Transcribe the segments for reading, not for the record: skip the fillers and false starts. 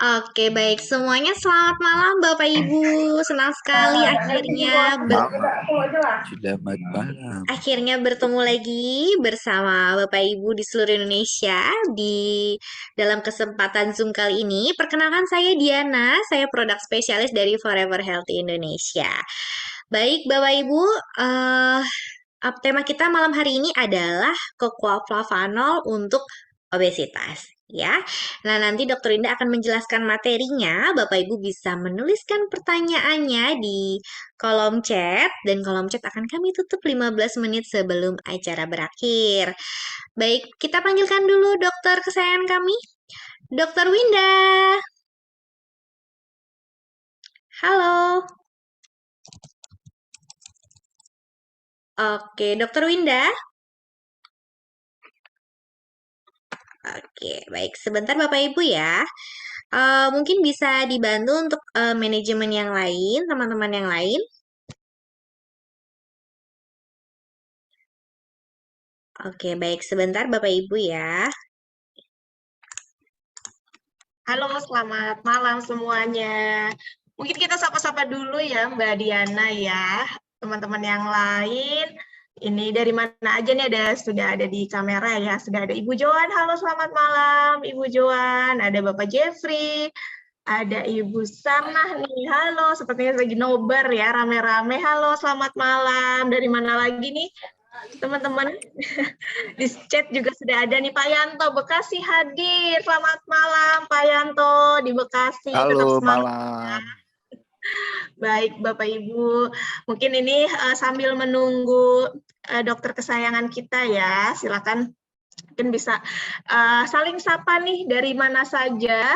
Oke, baik. Semuanya selamat malam, Bapak Ibu. Senang sekali Selamat malam. akhirnya bertemu lagi bersama Bapak Ibu di seluruh Indonesia di dalam kesempatan Zoom kali ini. Perkenalkan saya Diana, saya produk spesialis dari Forever Healthy Indonesia. Baik, Bapak Ibu, eh tema kita malam hari ini adalah Flavanol untuk obesitas. Ya, nah nanti Dokter Indah akan menjelaskan materinya. Bapak Ibu bisa menuliskan pertanyaannya di kolom chat dan kolom chat akan kami tutup 15 menit sebelum acara berakhir. Baik, kita panggilkan dulu dokter kesayangan kami, Dokter Winda. Halo. Oke, Dokter Winda. Oke, baik. Sebentar Bapak Ibu ya. Mungkin bisa dibantu untuk manajemen yang lain, teman-teman yang lain. Oke, baik. Sebentar Bapak Ibu ya. Halo, selamat malam semuanya. Mungkin kita sapa-sapa dulu ya Mbak Diana ya. Teman-teman yang lain, ini dari mana aja nih sudah ada di kamera ya. Sudah ada Ibu Joan, halo selamat malam Ibu Joan. Ada Bapak Jeffrey, ada Ibu Sanah nih, halo. Sepertinya lagi nobar ya, rame-rame. Halo, selamat malam. Dari mana lagi nih teman-teman? Di chat juga sudah ada nih Pak Yanto, Bekasi hadir. Selamat malam Pak Yanto di Bekasi, tetap Halo semangat. malam. Baik Bapak Ibu, mungkin ini sambil menunggu dokter kesayangan kita ya, silakan mungkin bisa saling sapa nih dari mana saja,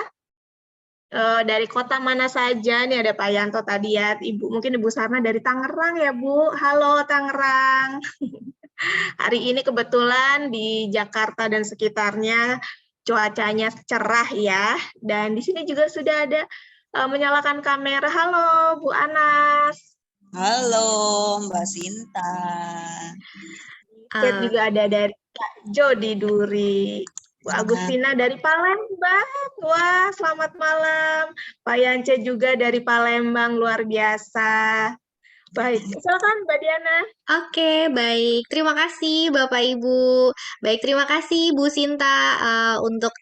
dari kota mana saja. Nih ada Pak Yanto tadi ya, mungkin Ibu Sarna dari Tangerang ya Bu. Halo Tangerang. Hari ini kebetulan di Jakarta dan sekitarnya cuacanya cerah ya. Dan di sini juga sudah ada menyalakan kamera. Halo Bu Anas. Halo Mbak Sinta. Chat juga ada dari Kak Jody Duri. Bu Agustina dari Palembang. Wah, selamat malam. Pak Yance juga dari Palembang, luar biasa. Baik, silakan Mbak Diana. Oke, baik. Terima kasih Bapak Ibu. Baik, terima kasih Bu Sinta untuk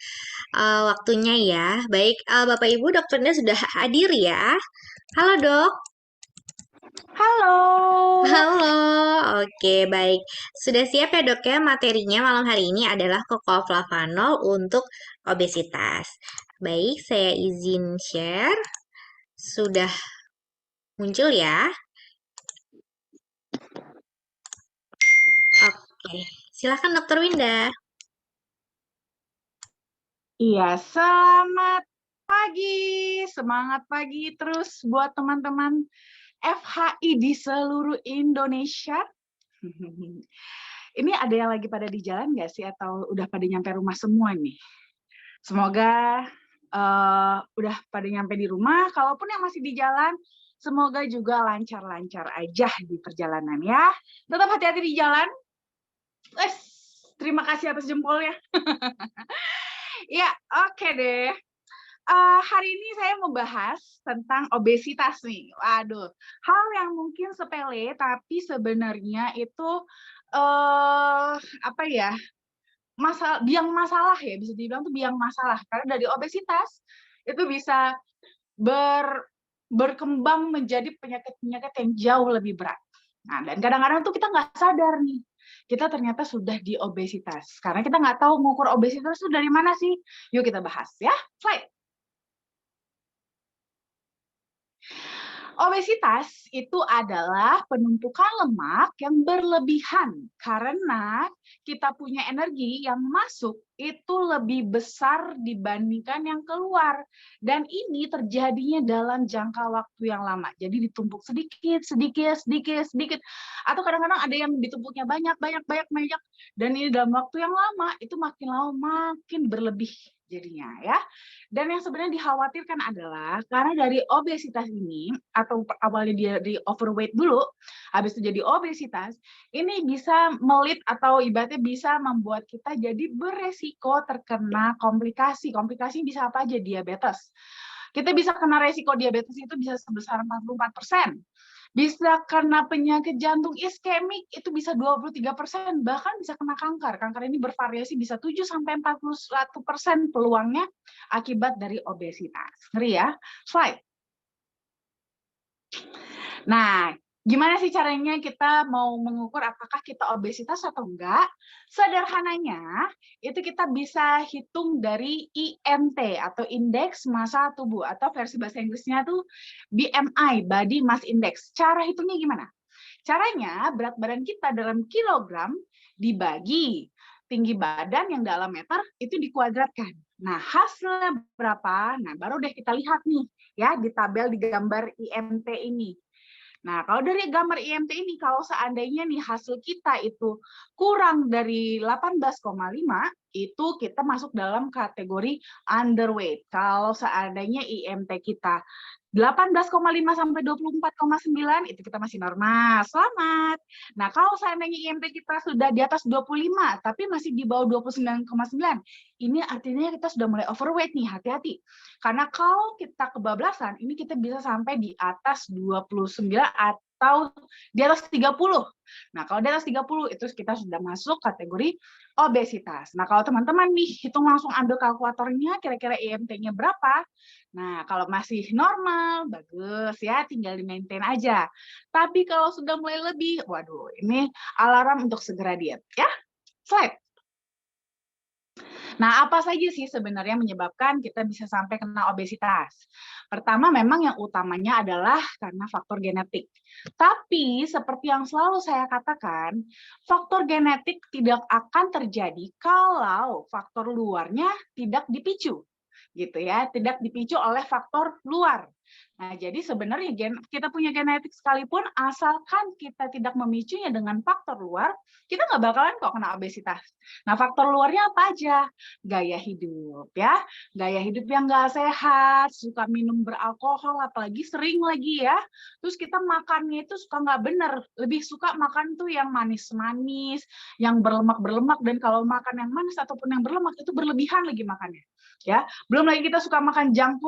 waktunya ya. Baik, Bapak Ibu dokternya sudah hadir ya. Halo dok. Halo. Halo, oke baik. Sudah siap ya dok ya materinya malam hari ini adalah Flavanol untuk obesitas. Baik, saya izin share. Sudah muncul ya. Oke, silakan dokter Winda. Iya, selamat pagi, semangat pagi terus buat teman-teman FHI di seluruh Indonesia. Ini ada yang lagi pada di jalan nggak sih, atau udah pada nyampe rumah semua nih? Semoga udah pada nyampe di rumah. Kalaupun yang masih di jalan, semoga juga lancar-lancar aja di perjalanan ya. Tetap hati-hati di jalan. Terima kasih atas jempolnya. Ya, oke deh. Hari ini saya mau bahas tentang obesitas nih. Waduh, hal yang mungkin sepele, tapi sebenarnya itu apa ya? Biang masalah ya, bisa dibilang tuh biang masalah. Karena dari obesitas itu bisa berkembang menjadi penyakit-penyakit yang jauh lebih berat. Nah, dan kadang-kadang tuh kita nggak sadar nih, kita ternyata sudah di obesitas. Karena kita nggak tahu mengukur obesitas itu dari mana sih. Yuk kita bahas ya. Slide. Obesitas itu adalah penumpukan lemak yang berlebihan karena kita punya energi yang masuk itu lebih besar dibandingkan yang keluar. Dan ini terjadinya dalam jangka waktu yang lama. Jadi ditumpuk sedikit, sedikit, sedikit, sedikit. Atau kadang-kadang ada yang ditumpuknya banyak, banyak, banyak, banyak. Dan ini dalam waktu yang lama, itu makin lama makin berlebih. jadinya ya. Dan yang sebenarnya dikhawatirkan adalah karena dari obesitas ini atau awalnya dia di overweight dulu, habis itu jadi obesitas, ini bisa melit atau ibaratnya bisa membuat kita jadi beresiko terkena komplikasi. Komplikasi bisa apa aja? Diabetes. Kita bisa kena resiko diabetes itu bisa sebesar 44%. Bisa karena penyakit jantung iskemik itu bisa 23%, bahkan bisa kena kanker. Kanker ini bervariasi bisa 7-41% peluangnya akibat dari obesitas. Ngeri ya? Slide. Nah, gimana sih caranya kita mau mengukur apakah kita obesitas atau enggak? Sederhananya, itu kita bisa hitung dari IMT atau Indeks Massa Tubuh, atau versi bahasa Inggrisnya tuh BMI, Body Mass Index. Cara hitungnya gimana? Caranya, berat badan kita dalam kilogram dibagi tinggi badan yang dalam meter itu dikuadratkan. Nah, hasilnya berapa? Nah, baru deh kita lihat nih ya di tabel di gambar IMT ini. Nah, kalau dari gambar IMT ini, kalau seandainya nih hasil kita itu kurang dari 18,5, itu kita masuk dalam kategori underweight. Kalau seandainya IMT kita 18,5 sampai 24,9, itu kita masih normal. Selamat. Nah, kalau seandainya IMT kita sudah di atas 25, tapi masih di bawah 29,9, ini artinya kita sudah mulai overweight nih, hati-hati. Karena kalau kita kebablasan, ini kita bisa sampai di atas 29 atau di atas 30. Nah, kalau di atas 30 itu kita sudah masuk kategori obesitas. Nah, kalau teman-teman nih hitung langsung ambil kalkulatornya kira-kira IMT-nya berapa. Nah, kalau masih normal, bagus ya, tinggal di-maintain aja. Tapi kalau sudah mulai lebih, waduh, ini alarm untuk segera diet ya. Slide. Nah, apa saja sih sebenarnya menyebabkan kita bisa sampai kena obesitas? Pertama, memang yang utamanya adalah karena faktor genetik. Tapi, seperti yang selalu saya katakan, faktor genetik tidak akan terjadi kalau faktor luarnya tidak dipicu. Gitu ya, tidak dipicu oleh faktor luar. Nah, jadi sebenarnya kita punya genetik sekalipun, asalkan kita tidak memicunya dengan faktor luar, kita nggak bakalan kok kena obesitas. Nah, faktor luarnya apa aja? Gaya hidup, ya. Gaya hidup yang nggak sehat, suka minum beralkohol, apalagi sering lagi ya. Terus kita makannya itu suka nggak bener, lebih suka makan tuh yang manis-manis, yang berlemak-berlemak, dan kalau makan yang manis ataupun yang berlemak itu berlebihan lagi makannya. Ya, belum lagi kita suka makan junk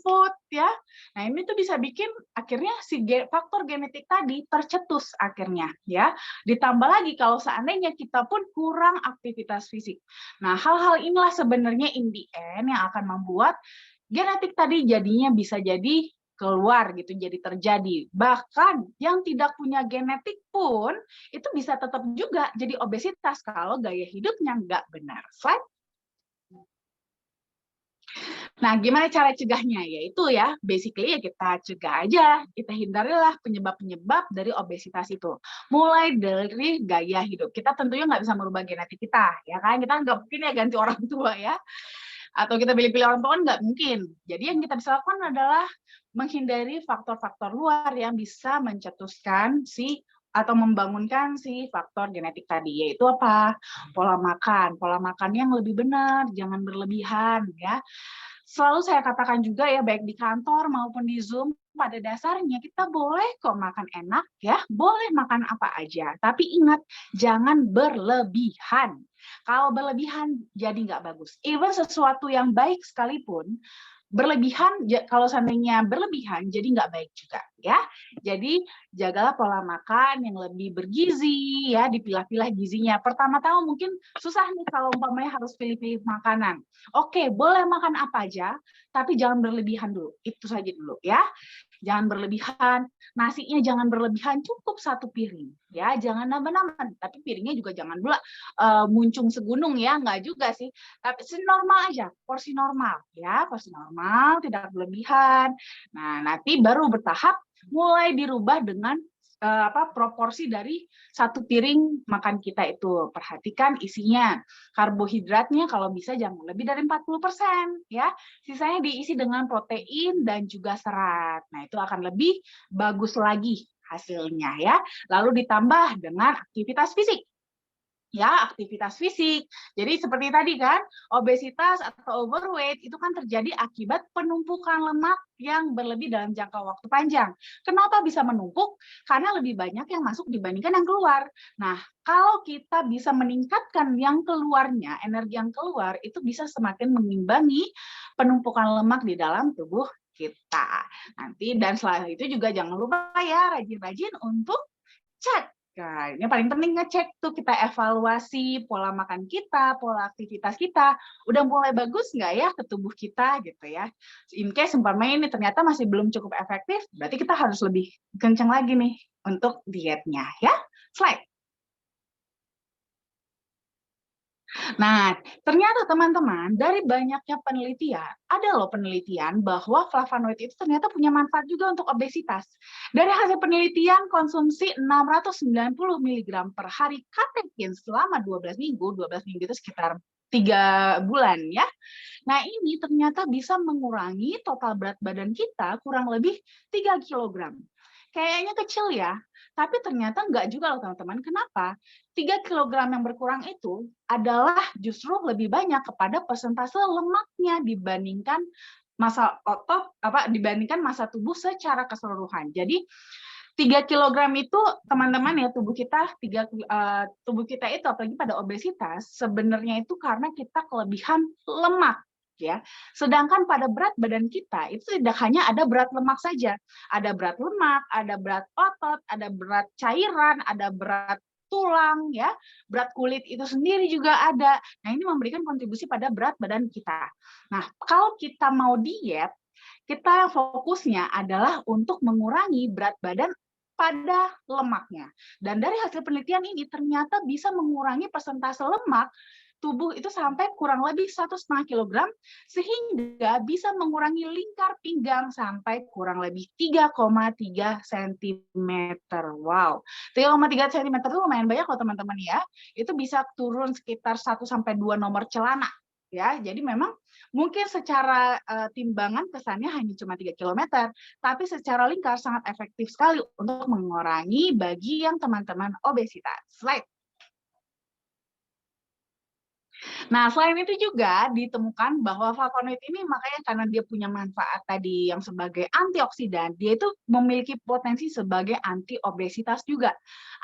food, ya. Nah, ini tuh bisa bikin akhirnya si faktor genetik tadi tercetus akhirnya, ya. Ditambah lagi kalau seandainya kita pun kurang aktivitas fisik. Nah, hal-hal inilah sebenarnya in the end yang akan membuat genetik tadi jadinya bisa jadi keluar gitu, jadi terjadi. Bahkan yang tidak punya genetik pun itu bisa tetap juga jadi obesitas kalau gaya hidupnya nggak benar. Slide. Nah, gimana cara cegahnya? Yaitu ya, basically ya kita cegah aja, kita hindarilah penyebab-penyebab dari obesitas itu. Mulai dari gaya hidup. Kita tentunya nggak bisa merubah genetik kita, ya kan? Kita nggak mungkin ya ganti orang tua ya. Atau kita pilih-pilih orang tua, nggak mungkin. Jadi yang kita bisa lakukan adalah menghindari faktor-faktor luar yang bisa mencetuskan atau membangunkan si faktor genetik tadi, yaitu apa? Pola makan yang lebih benar, jangan berlebihan ya. Selalu saya katakan juga ya, baik di kantor maupun di Zoom, pada dasarnya kita boleh kok makan enak ya, boleh makan apa aja, tapi ingat jangan berlebihan. Kalau berlebihan jadi nggak bagus. Even sesuatu yang baik sekalipun, berlebihan, kalau seandainya berlebihan jadi nggak baik juga ya. Jadi jagalah pola makan yang lebih bergizi ya, dipilah-pilah gizinya. Pertama-tama mungkin susah nih kalau umpamanya harus pilih-pilih makanan. Oke, boleh makan apa aja, tapi jangan berlebihan dulu. Itu saja dulu ya. Jangan berlebihan, nasinya jangan berlebihan, cukup 1 piring ya, jangan nambah-nambah, tapi piringnya juga jangan pula muncung segunung ya, enggak juga sih, tapi normal aja, porsi normal ya, porsi normal, tidak berlebihan. Nah, nanti baru bertahap mulai dirubah dengan proporsi dari 1 piring makan kita itu. Perhatikan isinya. Karbohidratnya kalau bisa jangan lebih dari 40% ya. Sisanya diisi dengan protein dan juga serat. Nah, itu akan lebih bagus lagi hasilnya ya. Lalu ditambah dengan aktivitas fisik. ya aktivitas fisik. Jadi seperti tadi kan, obesitas atau overweight itu kan terjadi akibat penumpukan lemak yang berlebih dalam jangka waktu panjang. Kenapa bisa menumpuk? Karena lebih banyak yang masuk dibandingkan yang keluar. Nah, kalau kita bisa meningkatkan yang keluarnya, energi yang keluar itu bisa semakin mengimbangi penumpukan lemak di dalam tubuh kita. Nanti dan selain itu juga jangan lupa ya rajin-rajin untuk cek. Nah, ini paling penting ngecek tuh, kita evaluasi pola makan kita, pola aktivitas kita, udah mulai bagus nggak ya ke tubuh kita gitu ya. In case umpamanya ini ternyata masih belum cukup efektif, berarti kita harus lebih kencang lagi nih untuk dietnya ya. Slide. Nah, ternyata teman-teman, dari banyaknya penelitian, ada loh penelitian bahwa flavonoid itu ternyata punya manfaat juga untuk obesitas. Dari hasil penelitian, konsumsi 690 mg per hari katekin selama 12 minggu itu sekitar 3 bulan ya. Nah, ini ternyata bisa mengurangi total berat badan kita kurang lebih 3 kg. Kayaknya kecil ya, tapi ternyata enggak juga loh teman-teman. Kenapa? 3 kg yang berkurang itu adalah justru lebih banyak kepada persentase lemaknya dibandingkan massa otot, dibandingkan massa tubuh secara keseluruhan. Jadi 3 kg itu teman-teman ya, tubuh kita itu apalagi pada obesitas sebenarnya itu karena kita kelebihan lemak ya. Sedangkan pada berat badan kita itu tidak hanya ada berat lemak saja, ada berat lemak, ada berat otot, ada berat cairan, ada berat tulang ya, berat kulit itu sendiri juga ada. Nah, ini memberikan kontribusi pada berat badan kita. Nah, kalau kita mau diet, kita fokusnya adalah untuk mengurangi berat badan pada lemaknya. Dan dari hasil penelitian ini ternyata bisa mengurangi persentase lemak tubuh itu sampai kurang lebih 1,5 kg, sehingga bisa mengurangi lingkar pinggang sampai kurang lebih 3,3 cm. Wow, 3,3 cm itu lumayan banyak loh teman-teman ya. Itu bisa turun sekitar 1 sampai 2 nomor celana. Ya, jadi memang mungkin secara timbangan kesannya hanya cuma 3 km, tapi secara lingkar sangat efektif sekali untuk mengurangi bagi yang teman-teman obesitas. Slide. Nah, selain itu juga ditemukan bahwa flavonoid ini makanya karena dia punya manfaat tadi yang sebagai antioksidan, dia itu memiliki potensi sebagai anti-obesitas juga.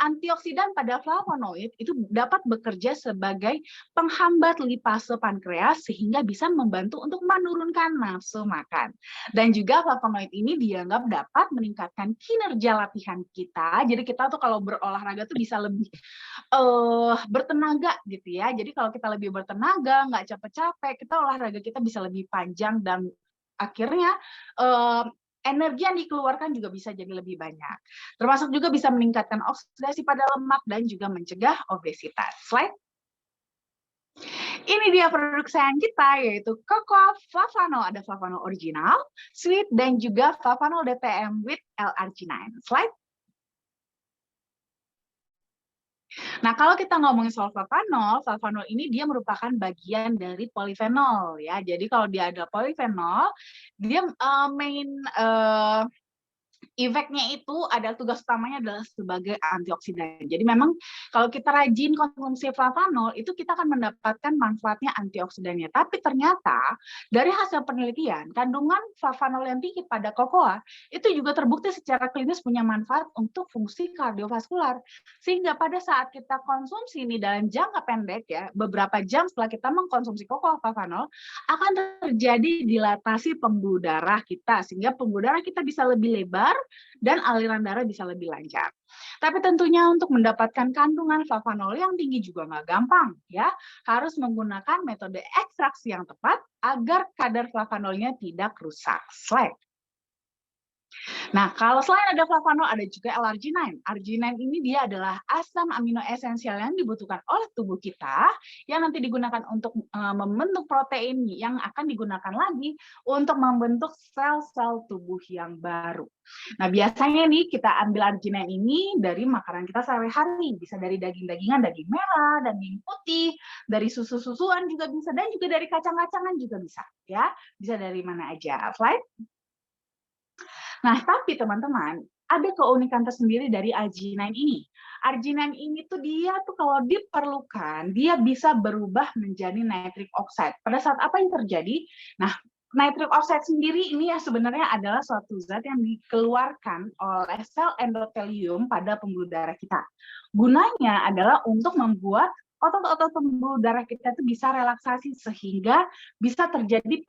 Antioksidan pada flavonoid itu dapat bekerja sebagai penghambat lipase pankreas sehingga bisa membantu untuk menurunkan nafsu makan. Dan juga flavonoid ini dianggap dapat meningkatkan kinerja latihan kita. Jadi kita tuh kalau berolahraga tuh bisa lebih bertenaga gitu ya. Jadi kalau kita lebih bertenaga, nggak capek-capek, kita olahraga kita bisa lebih panjang dan akhirnya energi yang dikeluarkan juga bisa jadi lebih banyak. Termasuk juga bisa meningkatkan oksidasi pada lemak dan juga mencegah obesitas. Slide. Ini dia produk kesayangan kita, yaitu Cocoa Flavanol. Ada Flavanol original, sweet, dan juga Flavanol DTM with L-arginine. Slide. Nah, kalau kita ngomongin soal flavanol ini dia merupakan bagian dari polifenol ya. Jadi kalau dia ada polifenol, dia main efeknya itu adalah tugas utamanya adalah sebagai antioksidan. Jadi memang kalau kita rajin konsumsi flavanol itu kita akan mendapatkan manfaatnya antioksidannya. Tapi ternyata dari hasil penelitian kandungan flavanol yang tinggi pada kokoa itu juga terbukti secara klinis punya manfaat untuk fungsi kardiovaskular. Sehingga pada saat kita konsumsi ini dalam jangka pendek ya, beberapa jam setelah kita mengkonsumsi kokoa flavanol akan terjadi dilatasi pembuluh darah kita sehingga pembuluh darah kita bisa lebih lebar dan aliran darah bisa lebih lancar. Tapi tentunya untuk mendapatkan kandungan flavanol yang tinggi juga nggak gampang ya. Harus menggunakan metode ekstraksi yang tepat agar kadar flavanolnya tidak rusak. Slide. Nah, kalau selain ada flavanol, ada juga L-arginine. Arginine ini dia adalah asam amino esensial yang dibutuhkan oleh tubuh kita, yang nanti digunakan untuk membentuk protein yang akan digunakan lagi untuk membentuk sel-sel tubuh yang baru. Nah, biasanya nih kita ambil arginine ini dari makanan kita sehari-hari. Bisa dari daging-dagingan, daging merah, daging putih, dari susu-susuan juga bisa, dan juga dari kacang-kacangan juga bisa. Ya, bisa dari mana aja. Slide. Nah, tapi teman-teman, ada keunikan tersendiri dari arginine ini. Arginine ini tuh dia tuh kalau diperlukan, dia bisa berubah menjadi nitric oxide. Pada saat apa yang terjadi? Nah, nitric oxide sendiri ini ya sebenarnya adalah suatu zat yang dikeluarkan oleh sel endotelium pada pembuluh darah kita. Gunanya adalah untuk membuat otot-otot pembuluh darah kita itu bisa relaksasi sehingga bisa terjadi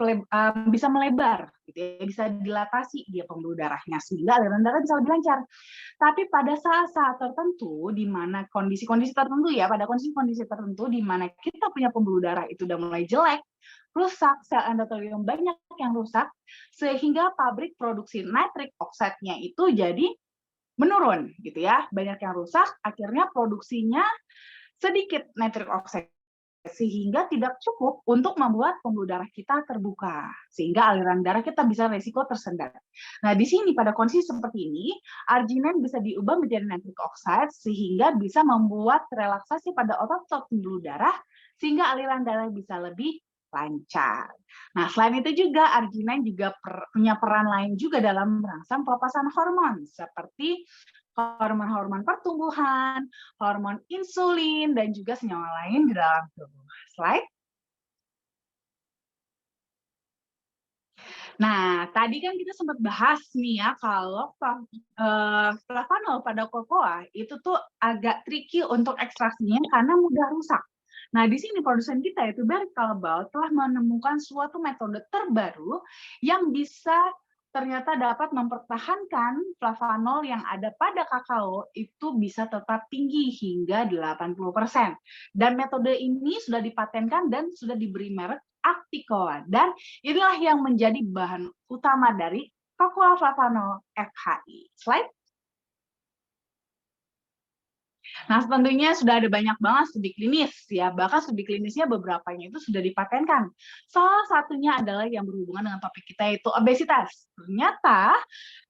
bisa melebar, gitu ya, bisa dilatasi dia pembuluh darahnya sehingga aliran darah bisa lebih lancar. Tapi pada saat-saat tertentu, di mana kondisi-kondisi tertentu ya, pada kondisi-kondisi tertentu di mana kita punya pembuluh darah itu udah mulai jelek, rusak, sel endotelium banyak yang rusak, sehingga pabrik produksi nitric oxide-nya itu jadi menurun, gitu ya. Banyak yang rusak, akhirnya produksinya sedikit nitric oxide sehingga tidak cukup untuk membuat pembuluh darah kita terbuka sehingga aliran darah kita bisa resiko tersendat. Nah, di sini pada kondisi seperti ini, arginine bisa diubah menjadi nitric oxide sehingga bisa membuat relaksasi pada otot-otot pembuluh darah sehingga aliran darah bisa lebih lancar. Nah, selain itu juga arginine juga punya peran lain juga dalam merangsang pelepasan hormon seperti hormon-hormon pertumbuhan, hormon insulin, dan juga senyawa lain di dalam tubuh. Slide. Nah, tadi kan kita sempat bahas nih ya, kalau flavanol pada kokoa itu tuh agak tricky untuk ekstraksinya karena mudah rusak. Nah, di sini produsen kita yaitu Barry Callebaut telah menemukan suatu metode terbaru yang bisa ternyata dapat mempertahankan flavanol yang ada pada kakao itu bisa tetap tinggi hingga 80%. Dan metode ini sudah dipatenkan dan sudah diberi merek Acticoa. Dan inilah yang menjadi bahan utama dari Cocoa Flavanol FHI. Slide. Nah, tentunya sudah ada banyak banget studi klinis ya, bahkan studi klinisnya beberapanya itu sudah dipatenkan. Salah satunya adalah yang berhubungan dengan topik kita yaitu obesitas. Ternyata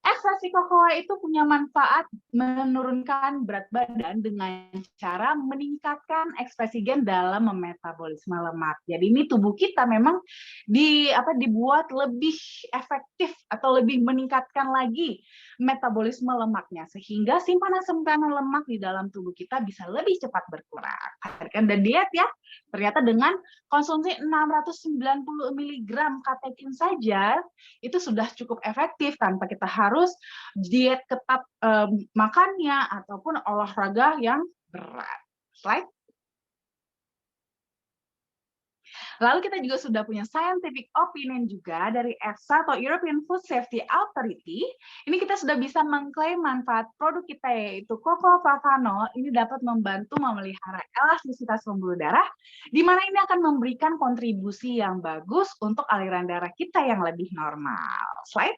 ekstraksi kokoa itu punya manfaat menurunkan berat badan dengan cara meningkatkan ekspresi gen dalam memetabolisme lemak. Jadi ini tubuh kita memang dibuat lebih efektif atau lebih meningkatkan lagi metabolisme lemaknya sehingga simpanan-simpanan lemak di dalam tubuh kita bisa lebih cepat berkurang. Dan diet ya, ternyata dengan konsumsi 690 mg katekin saja itu sudah cukup efektif tanpa kita harus diet ketat makannya ataupun olahraga yang berat. Slide. Lalu kita juga sudah punya scientific opinion juga dari EFSA atau European Food Safety Authority. Ini kita sudah bisa mengklaim manfaat produk kita yaitu Cocoa Flavanol ini dapat membantu memelihara elastisitas pembuluh darah, di mana ini akan memberikan kontribusi yang bagus untuk aliran darah kita yang lebih normal. Slide.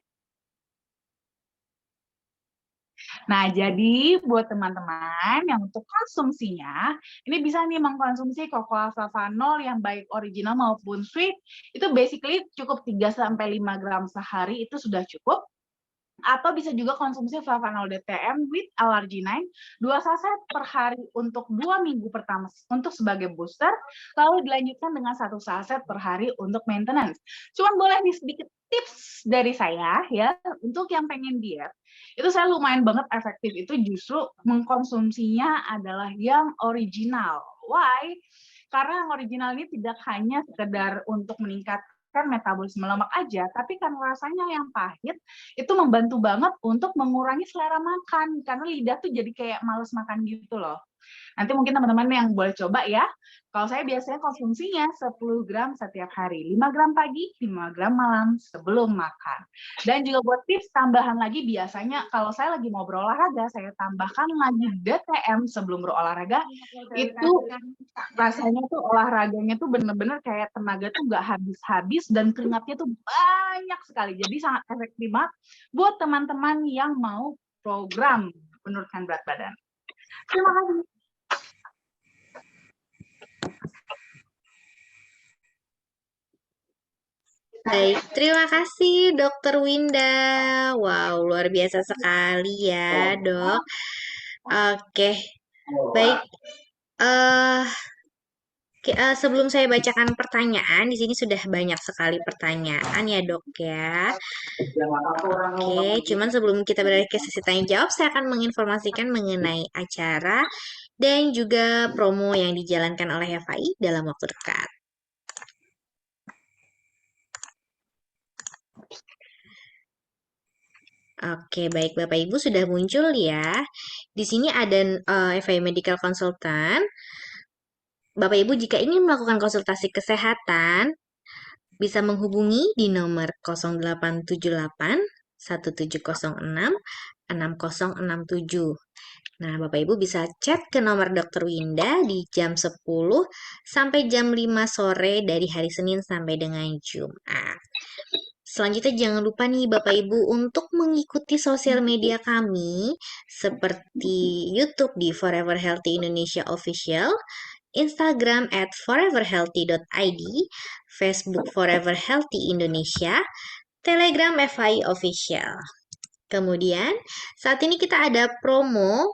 Nah, jadi buat teman-teman yang untuk konsumsinya, ini bisa nih mengkonsumsi Cocoa Flavanol yang baik original maupun sweet, itu basically cukup 3-5 gram sehari, itu sudah cukup. Atau bisa juga konsumsi Flavanol DTM with L-arginine 2 saset per hari untuk 2 minggu pertama untuk sebagai booster, lalu dilanjutkan dengan 1 saset per hari untuk maintenance. Cuman boleh nih sedikit tips dari saya ya, untuk yang pengen diet, itu saya lumayan banget efektif itu justru mengkonsumsinya adalah yang original. Why? Karena yang original ini tidak hanya sekedar untuk meningkatkan metabolisme lemak aja, tapi karena rasanya yang pahit, itu membantu banget untuk mengurangi selera makan, karena lidah tuh jadi kayak males makan gitu loh. Nanti mungkin teman-teman yang boleh coba ya. Kalau saya biasanya konsumsinya 10 gram setiap hari. 5 gram pagi, 5 gram malam sebelum makan. Dan juga buat tips tambahan lagi, biasanya kalau saya lagi mau berolahraga, saya tambahkan lagi DTM sebelum berolahraga. Itu rasanya tuh olahraganya tuh bener-bener kayak tenaga tuh nggak habis-habis dan keringatnya tuh banyak sekali. Jadi sangat efektif banget buat teman-teman yang mau program menurunkan berat badan. Terima kasih. Baik, terima kasih Dokter Winda. Wow, luar biasa sekali ya, Dok. Oke, baik. Sebelum saya bacakan pertanyaan, di sini sudah banyak sekali pertanyaan ya dok ya. Oke, cuman sebelum kita beralih ke sesi tanya jawab, saya akan menginformasikan mengenai acara dan juga promo yang dijalankan oleh FAI dalam waktu dekat. Oke, baik Bapak Ibu sudah muncul ya. Di sini ada FAI Medical Consultant. Bapak Ibu jika ingin melakukan konsultasi kesehatan, bisa menghubungi di nomor 0878 1706 6067. Nah, Bapak Ibu bisa chat ke nomor Dr. Winda di jam 10 sampai jam 5 sore dari hari Senin sampai dengan Jumat. Selanjutnya jangan lupa nih Bapak Ibu untuk mengikuti sosial media kami seperti YouTube di Forever Healthy Indonesia Official, Instagram @foreverhealthy.id, Facebook Forever Healthy Indonesia, Telegram FI Official. Kemudian saat ini kita ada promo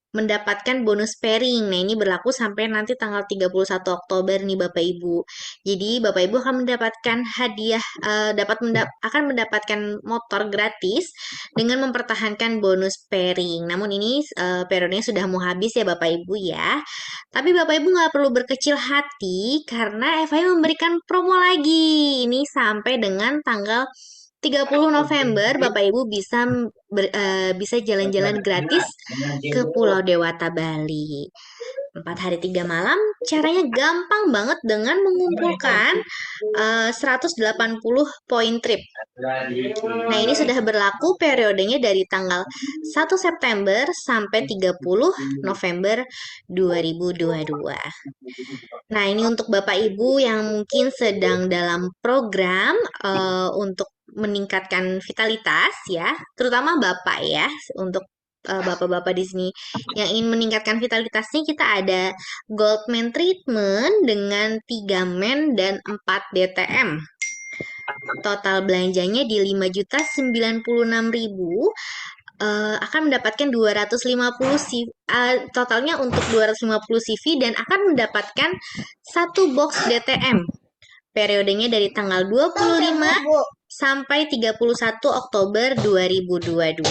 mendapatkan bonus pairing. Nah, ini berlaku sampai nanti tanggal 31 Oktober nih Bapak Ibu. Jadi Bapak Ibu akan mendapatkan hadiah akan mendapatkan motor gratis dengan mempertahankan bonus pairing. Namun ini periodenya sudah mau habis ya Bapak Ibu ya. Tapi Bapak Ibu nggak perlu berkecil hati karena FI memberikan promo lagi. Ini sampai dengan tanggal 30 November Bapak Ibu bisa jalan-jalan gratis ke Pulau Dewata Bali. 4 hari 3 malam, caranya gampang banget dengan mengumpulkan 180 poin trip. Nah, ini sudah berlaku periodenya dari tanggal 1 September sampai 30 November 2022. Nah, ini untuk Bapak Ibu yang mungkin sedang dalam program untuk meningkatkan vitalitas ya, terutama Bapak ya, untuk Bapak-bapak di sini yang ingin meningkatkan vitalitasnya, kita ada Goldman Treatment dengan 3 men dan 4 DTM. Total belanjanya di 5.096.000 akan mendapatkan 250 CV, totalnya untuk 250 CV dan akan mendapatkan 1 box DTM. Periodenya dari tanggal 25 sampai 31 Oktober 2022.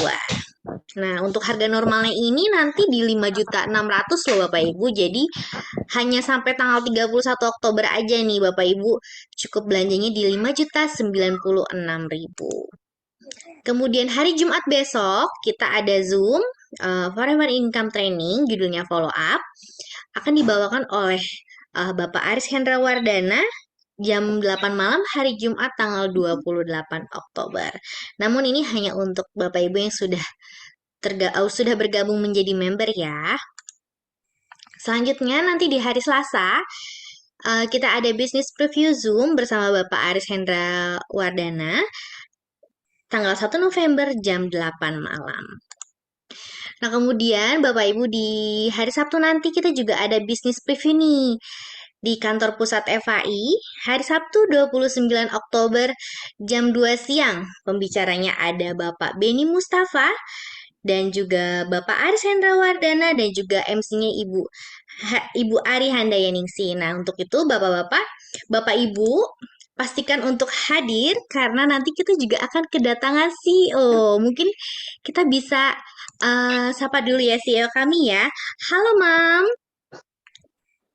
Nah, untuk harga normalnya ini nanti di 5.600.000 loh Bapak Ibu. Jadi hanya sampai tanggal 31 Oktober aja nih Bapak Ibu. Cukup belanjanya di 5.096.000. Kemudian hari Jumat besok kita ada Zoom Forever Income Training, judulnya Follow Up. Akan dibawakan oleh Bapak Aris Hendra Wardana jam 8 malam hari Jumat tanggal 28 Oktober. Namun ini hanya untuk Bapak Ibu yang sudah bergabung menjadi member ya. Selanjutnya nanti di hari Selasa kita ada Business Preview Zoom bersama Bapak Aris Hendra Wardana tanggal 1 November jam 8 malam. Nah, kemudian Bapak Ibu di hari Sabtu nanti kita juga ada Business Preview nih di kantor pusat FAI hari Sabtu 29 Oktober jam 2 siang. Pembicaranya ada Bapak Beni Mustafa dan juga Bapak Aris Hendra Wardana dan juga MC-nya Ibu Ari Handayaningsi. Nah, untuk itu Bapak-bapak, Bapak Ibu pastikan untuk hadir karena nanti kita juga akan kedatangan CEO. Mungkin kita bisa sapa dulu ya CEO kami ya. Halo, Mam.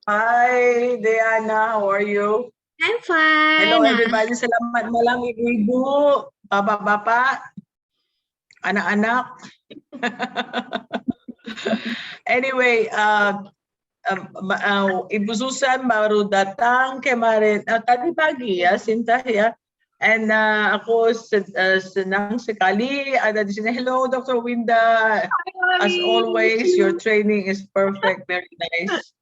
Hi, Diana. How are you? I'm fine. Hello, everybody. Selamat malam, ibu-ibu, bapak-bapak, anak-anak. Anyway, Ibu Susan baru datang kemarin, tadi pagi ya, Sinta ya. And ako senang sekali ada di sini. Hello, Dr. Winda. As always, your training is perfect. Very nice.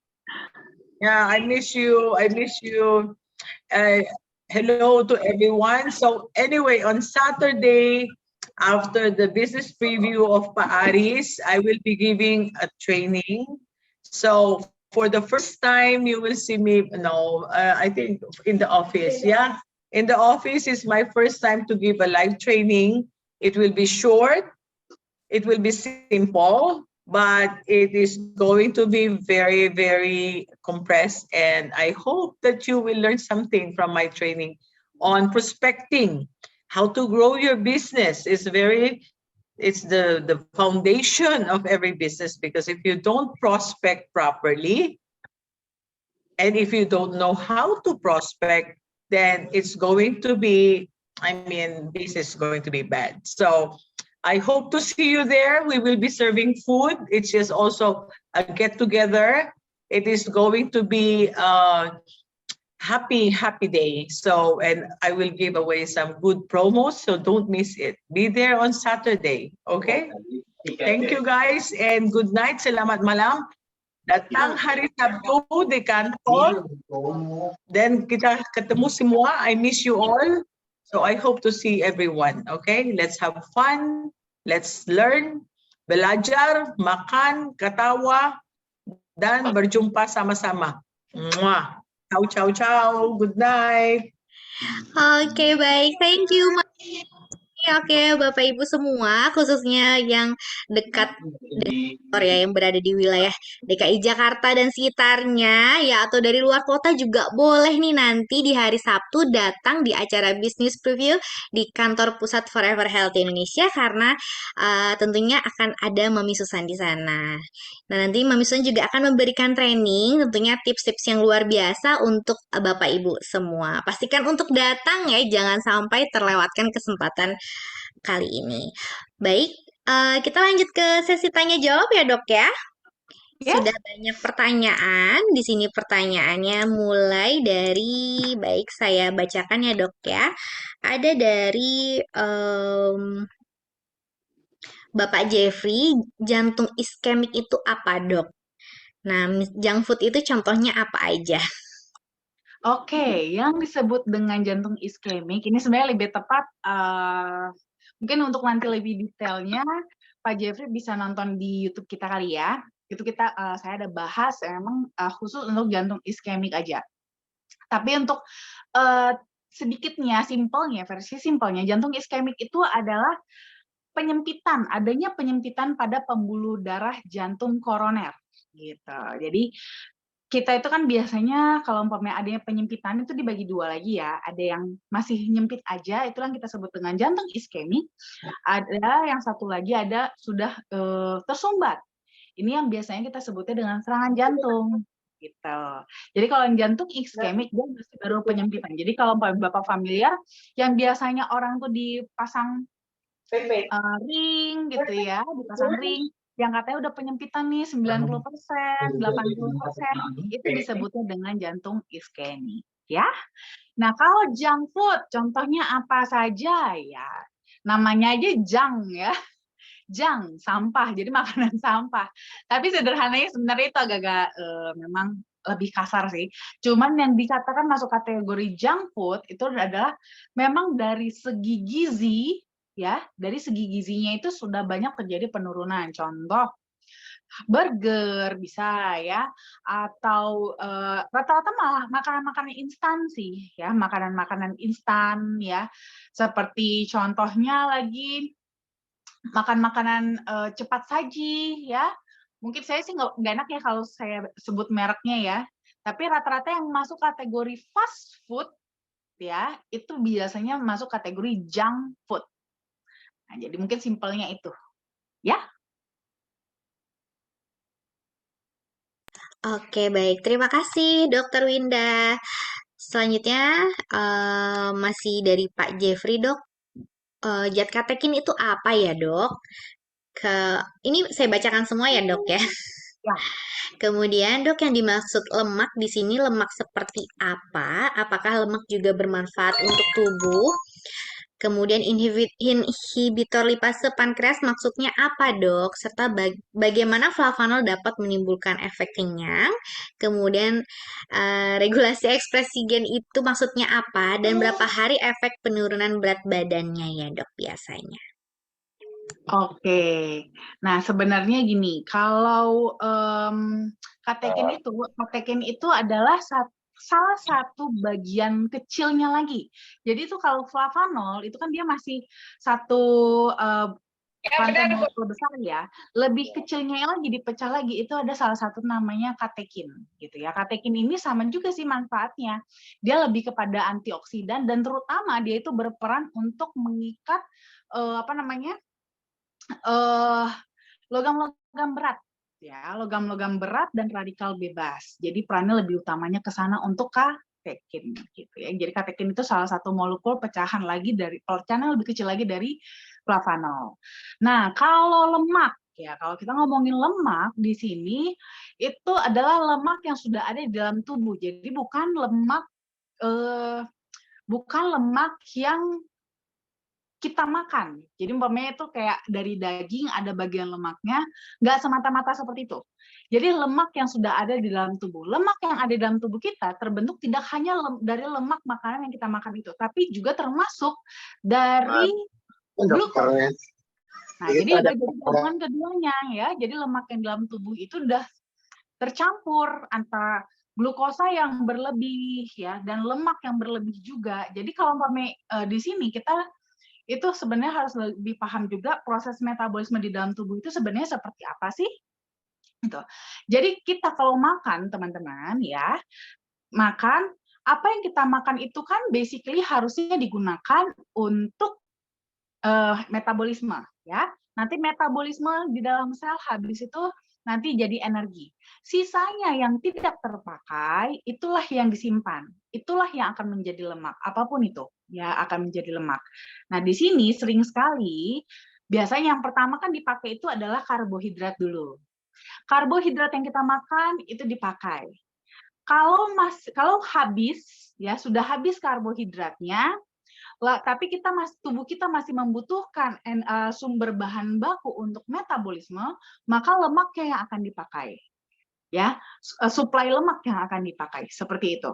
Yeah, I miss you. I miss you. Hello to everyone. So anyway, on Saturday, after the business preview of Paaris, I will be giving a training. So for the first time, you will see me, I think in the office, yeah? In the office is my first time to give a live training. It will be short. It will be simple. but it is going to be very, very compressed. And I hope that you will learn something from my training on prospecting. How to grow your business is it's the foundation of every business, because if you don't prospect properly, and if you don't know how to prospect, then it's going to be, business is going to be bad. So I hope to see you there. We will be serving food. It's just also a get together. It is going to be a happy day. So, and I will give away some good promos, so don't miss it. Be there on Saturday, okay? Thank you guys, and good night. Salamat malam. Datang hari Sabtu di kantor. Then kita ketemu semua. I miss you all. So I hope to see everyone. Okay, let's have fun. Let's learn. Belajar, makan, katawa, dan berjumpa sama-sama. Mwah. Ciao, ciao, ciao. Good night. Oke, baik. Thank you, Oke, Bapak Ibu semua, khususnya yang dekat ya, yang berada di wilayah DKI Jakarta dan sekitarnya, ya atau dari luar kota juga boleh nih nanti di hari Sabtu datang di acara Business Preview di kantor pusat Forever Health Indonesia, karena tentunya akan ada Mami Susan di sana. Nah, nanti Mami Susan juga akan memberikan training, tentunya tips-tips yang luar biasa untuk Bapak Ibu semua. Pastikan untuk datang ya, jangan sampai terlewatkan kesempatan kali ini. Baik, kita lanjut ke sesi tanya jawab ya, Dok ya. Yes. Sudah banyak pertanyaan. Di sini pertanyaannya mulai dari, baik saya bacakan ya, Dok ya. Ada dari Bapak Jeffrey, jantung iskemik itu apa, Dok? Nah, junk food itu contohnya apa aja? Oke, yang disebut dengan jantung iskemik ini sebenarnya lebih tepat, mungkin untuk nanti lebih detailnya Pak Jeffrey bisa nonton di YouTube kita kali ya. Itu saya ada bahas emang khusus untuk jantung iskemik aja. Tapi untuk sedikitnya, versi simpelnya, jantung iskemik itu adalah adanya penyempitan pada pembuluh darah jantung koroner gitu. Jadi kita itu kan biasanya kalau umpamanya adanya penyempitan itu dibagi dua lagi ya. Ada yang masih nyempit aja, itu yang kita sebut dengan jantung iskemik. Ada yang satu lagi sudah tersumbat. Ini yang biasanya kita sebutnya dengan serangan jantung. Gitu. Jadi kalau yang jantung iskemik dia masih baru penyempitan. Jadi kalau Bapak familiar, yang biasanya orang tuh dipasang ring gitu ya, dipasang ring, yang katanya udah penyempitan nih 90%, 80%, itu disebutnya dengan jantung iskemik, ya. Nah, kalau junk food, contohnya apa saja ya? Namanya aja junk ya. Junk, sampah, jadi makanan sampah. Tapi sederhananya sebenarnya itu agak-agak memang lebih kasar sih. Cuman yang dikatakan masuk kategori junk food itu adalah memang dari segi gizi, ya, dari segi gizinya itu sudah banyak terjadi penurunan. Contoh, burger bisa ya, atau rata-rata malah makanan-makanan instan sih, ya, makanan-makanan instan ya, seperti contohnya lagi makan makanan cepat saji ya. Mungkin saya sih nggak enak ya kalau saya sebut mereknya ya, tapi rata-rata yang masuk kategori fast food ya, itu biasanya masuk kategori junk food. Nah, jadi mungkin simpelnya itu, ya. Oke, baik. Terima kasih, Dokter Winda. Selanjutnya, masih dari Pak Jeffrey, Dok. Zat katekin itu apa ya, Dok? Ini saya bacakan semua ya, Dok ya. Ya. Kemudian, Dok, yang dimaksud lemak di sini lemak seperti apa? Apakah lemak juga bermanfaat untuk tubuh? Kemudian inhibitor lipase pankreas maksudnya apa, Dok? Serta bagaimana flavanol dapat menimbulkan efek kenyang? Kemudian regulasi ekspresi gen itu maksudnya apa? Dan berapa hari efek penurunan berat badannya ya, Dok, biasanya? Oke, nah sebenarnya gini, kalau katekin itu adalah salah satu bagian kecilnya lagi. Jadi itu kalau flavanol itu kan dia masih satu rantai molekul besar ya, lebih kecilnya lagi dipecah lagi itu ada salah satu namanya katekin gitu ya. Katekin ini sama juga sih manfaatnya. Dia lebih kepada antioksidan dan terutama dia itu berperan untuk mengikat logam-logam berat ya, logam-logam berat dan radikal bebas. Jadi perannya lebih utamanya ke sana untuk katekin gitu ya. Jadi katekin itu salah satu molekul pecahan lebih kecil lagi dari flavanol. Nah, kalau lemak ya, kalau kita ngomongin lemak di sini itu adalah lemak yang sudah ada di dalam tubuh. Jadi bukan lemak yang kita makan. Jadi umpamanya itu kayak dari daging ada bagian lemaknya, nggak semata-mata seperti itu. Jadi lemak yang sudah ada di dalam tubuh. Lemak yang ada di dalam tubuh kita terbentuk tidak hanya dari lemak makanan yang kita makan itu, tapi juga termasuk dari glukosa. Nah, jadi ada gabungan keduanya ya. Jadi lemak yang dalam tubuh itu udah tercampur antara glukosa yang berlebih ya dan lemak yang berlebih juga. Jadi kalau di sini kita itu sebenarnya harus lebih paham juga proses metabolisme di dalam tubuh itu sebenarnya seperti apa sih? Gitu. Jadi kita kalau makan teman-teman ya, makan apa yang kita makan itu kan basically harusnya digunakan untuk metabolisme ya. Nanti metabolisme di dalam sel habis itu nanti jadi energi. Sisanya yang tidak terpakai itulah yang disimpan. Itulah yang akan menjadi lemak. Apapun itu ya akan menjadi lemak. Nah, di sini sering sekali biasanya yang pertama kan dipakai itu adalah karbohidrat dulu. Karbohidrat yang kita makan itu dipakai. Kalau habis ya sudah habis karbohidratnya, tapi tubuh kita masih membutuhkan sumber bahan baku untuk metabolisme, maka lemaknya yang akan dipakai. Ya, suplai lemak yang akan dipakai seperti itu.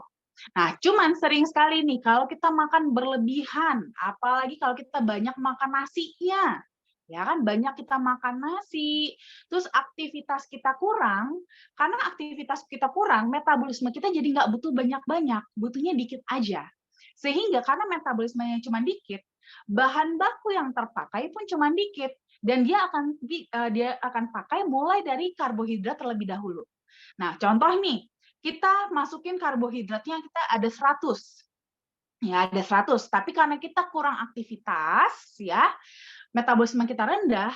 Nah, cuman sering sekali nih kalau kita makan berlebihan, apalagi kalau kita banyak makan nasinya. Ya kan, banyak kita makan nasi, terus aktivitas kita kurang, karena aktivitas kita kurang, metabolisme kita jadi nggak butuh banyak-banyak, butuhnya dikit aja. Sehingga karena metabolismenya cuma dikit, bahan baku yang terpakai pun cuma dikit, dan dia akan pakai mulai dari karbohidrat terlebih dahulu. Nah, contoh nih, kita masukin karbohidratnya kita ada 100. Ya, ada 100, tapi karena kita kurang aktivitas, ya, metabolisme kita rendah,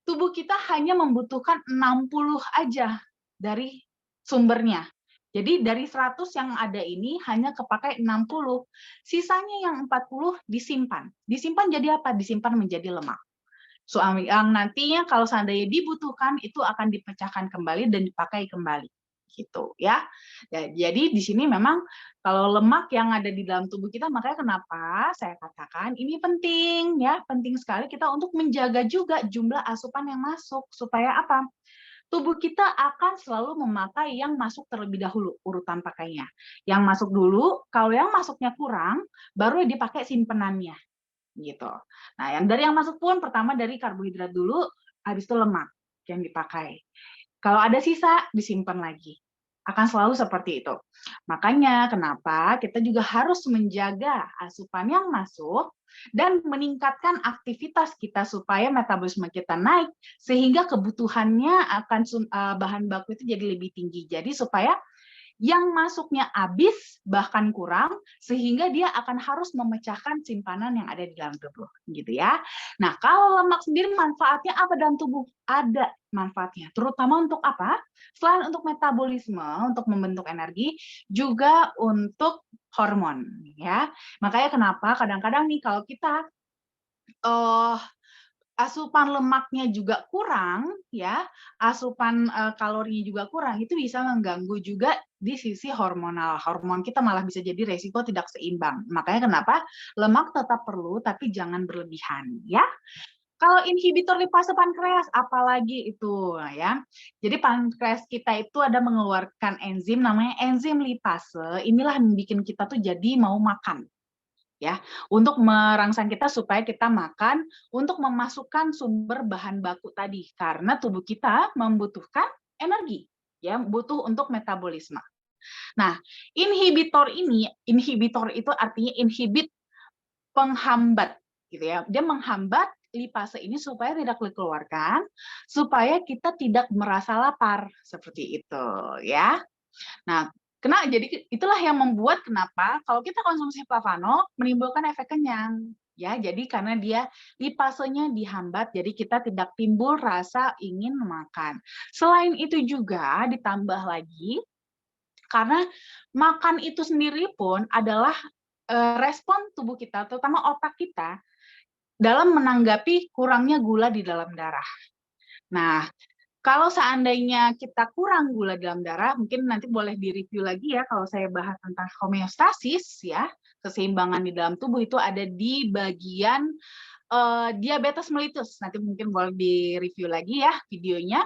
tubuh kita hanya membutuhkan 60 aja dari sumbernya. Jadi dari 100 yang ada ini hanya kepakai 60. Sisanya yang 40 disimpan. Disimpan jadi apa? Disimpan menjadi lemak. Yang nantinya kalau seandainya dibutuhkan itu akan dipecahkan kembali dan dipakai kembali. Gitu ya. Jadi di sini memang kalau lemak yang ada di dalam tubuh kita, makanya kenapa saya katakan ini penting ya, penting sekali kita untuk menjaga juga jumlah asupan yang masuk supaya apa? Tubuh kita akan selalu memakai yang masuk terlebih dahulu urutan pakainya. Yang masuk dulu, kalau yang masuknya kurang, baru dipakai simpenannya. Gitu. Nah, yang masuk pun pertama dari karbohidrat dulu, habis itu lemak yang dipakai. Kalau ada sisa, disimpan lagi. Akan selalu seperti itu. Makanya kenapa kita juga harus menjaga asupan yang masuk dan meningkatkan aktivitas kita supaya metabolisme kita naik, sehingga kebutuhannya akan bahan baku itu jadi lebih tinggi. Jadi supaya yang masuknya habis bahkan kurang, sehingga dia akan harus memecahkan simpanan yang ada di dalam tubuh, gitu ya. Nah, kalau lemak sendiri manfaatnya apa dalam tubuh? Ada manfaatnya, terutama untuk apa? Selain untuk metabolisme, untuk membentuk energi, juga untuk hormon, ya. Makanya kenapa kadang-kadang nih kalau kita asupan lemaknya juga kurang, ya, asupan kalorinya juga kurang, itu bisa mengganggu juga di sisi hormonal. Hormon kita malah bisa jadi resiko tidak seimbang. Makanya kenapa lemak tetap perlu, tapi jangan berlebihan, ya. Kalau inhibitor lipase pankreas, apalagi itu, ya. Jadi pankreas kita itu ada mengeluarkan enzim namanya enzim lipase. Inilah yang bikin kita tuh jadi mau makan. Ya, untuk merangsang kita supaya kita makan untuk memasukkan sumber bahan baku tadi karena tubuh kita membutuhkan energi ya, butuh untuk metabolisme. Nah, inhibitor itu artinya inhibit, penghambat gitu ya. Dia menghambat lipase ini supaya tidak dikeluarkan, supaya kita tidak merasa lapar seperti itu ya. Nah, jadi itulah yang membuat kenapa kalau kita konsumsi flavano menimbulkan efek kenyang. Ya, jadi karena dia lipasenya dihambat, jadi kita tidak timbul rasa ingin makan. Selain itu juga ditambah lagi, karena makan itu sendiri pun adalah respon tubuh kita, terutama otak kita, dalam menanggapi kurangnya gula di dalam darah. Nah, kalau seandainya kita kurang gula dalam darah, mungkin nanti boleh direview lagi ya kalau saya bahas tentang homeostasis ya, keseimbangan di dalam tubuh itu ada di bagian diabetes mellitus. Nanti mungkin boleh direview lagi ya videonya.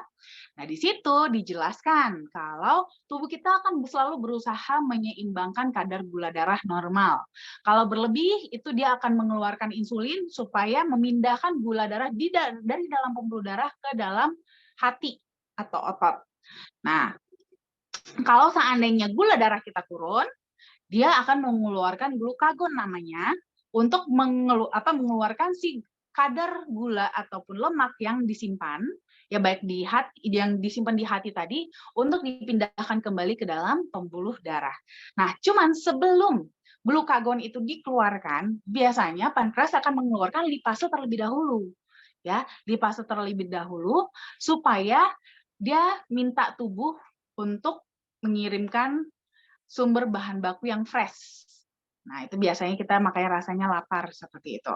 Nah, di situ dijelaskan kalau tubuh kita akan selalu berusaha menyeimbangkan kadar gula darah normal. Kalau berlebih, itu dia akan mengeluarkan insulin supaya memindahkan gula darah dari dalam pembuluh darah ke dalam hati atau otot. Nah, kalau seandainya gula darah kita turun, dia akan mengeluarkan glukagon namanya untuk mengeluarkan si kadar gula ataupun lemak yang disimpan, ya baik di hati, yang disimpan di hati tadi, untuk dipindahkan kembali ke dalam pembuluh darah. Nah, cuman sebelum glukagon itu dikeluarkan, biasanya pankreas akan mengeluarkan lipase terlebih dahulu. Ya, lipase terlebih dahulu supaya dia minta tubuh untuk mengirimkan sumber bahan baku yang fresh. Nah, itu biasanya kita makanya rasanya lapar seperti itu.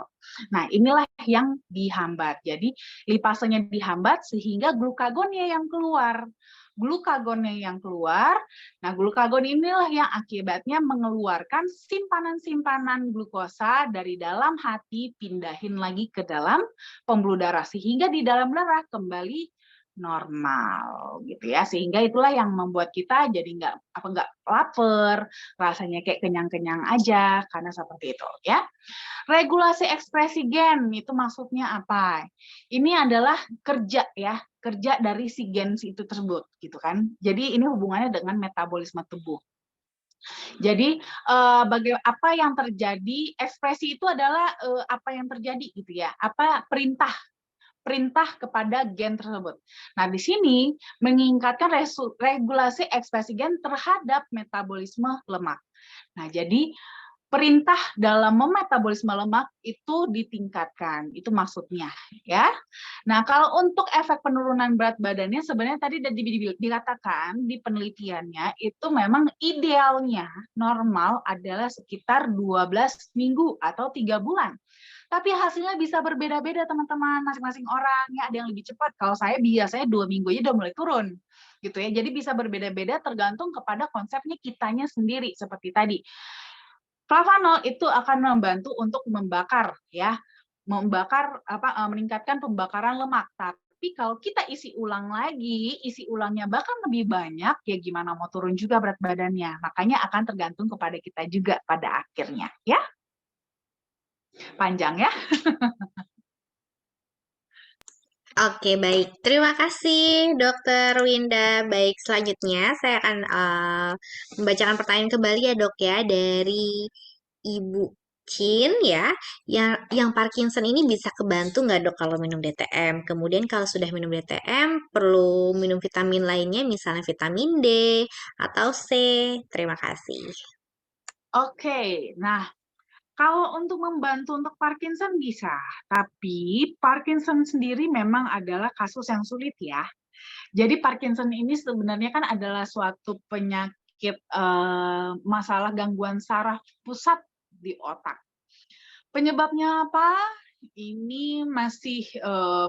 Nah, inilah yang dihambat. Jadi, lipasenya dihambat sehingga glukagonnya yang keluar. Glukagonnya yang keluar, nah glukagon inilah yang akibatnya mengeluarkan simpanan-simpanan glukosa dari dalam hati, pindahin lagi ke dalam pembuluh darah, sehingga di dalam darah kembali normal gitu ya, sehingga itulah yang membuat kita jadi nggak lapar, rasanya kayak kenyang-kenyang aja karena seperti itu ya. Regulasi ekspresi gen itu maksudnya apa? Ini adalah kerja dari si gen itu tersebut gitu kan. Jadi ini hubungannya dengan metabolisme tubuh. Jadi apa yang terjadi, ekspresi itu adalah apa yang terjadi gitu ya, apa perintah kepada gen tersebut. Nah, di sini meningkatkan regulasi ekspresi gen terhadap metabolisme lemak. Nah, jadi perintah dalam memetabolisme lemak itu ditingkatkan, itu maksudnya ya. Nah, kalau untuk efek penurunan berat badannya sebenarnya tadi dikatakan di penelitiannya itu memang idealnya normal adalah sekitar 12 minggu atau 3 bulan. Tapi hasilnya bisa berbeda-beda teman-teman, masing-masing orang ya, ada yang lebih cepat. Kalau saya biasanya 2 minggu aja udah mulai turun gitu ya. Jadi bisa berbeda-beda tergantung kepada konsepnya kitanya sendiri seperti tadi. Flavanol itu akan membantu untuk membakar ya, meningkatkan pembakaran lemak. Tapi kalau kita isi ulang lagi, isi ulangnya bahkan lebih banyak, ya gimana mau turun juga berat badannya. Makanya akan tergantung kepada kita juga pada akhirnya ya. Panjang ya. Oke, baik. Terima kasih, Dokter Winda. Baik, selanjutnya saya akan membacakan pertanyaan kembali ya, Dok ya, dari Ibu Chin ya. Yang Parkinson ini bisa kebantu nggak, Dok, kalau minum DTM? Kemudian kalau sudah minum DTM, perlu minum vitamin lainnya, misalnya vitamin D atau C. Terima kasih. Oke, nah kalau untuk membantu untuk Parkinson bisa, tapi Parkinson sendiri memang adalah kasus yang sulit ya. Jadi Parkinson ini sebenarnya kan adalah suatu penyakit masalah gangguan saraf pusat di otak. Penyebabnya apa? Ini masih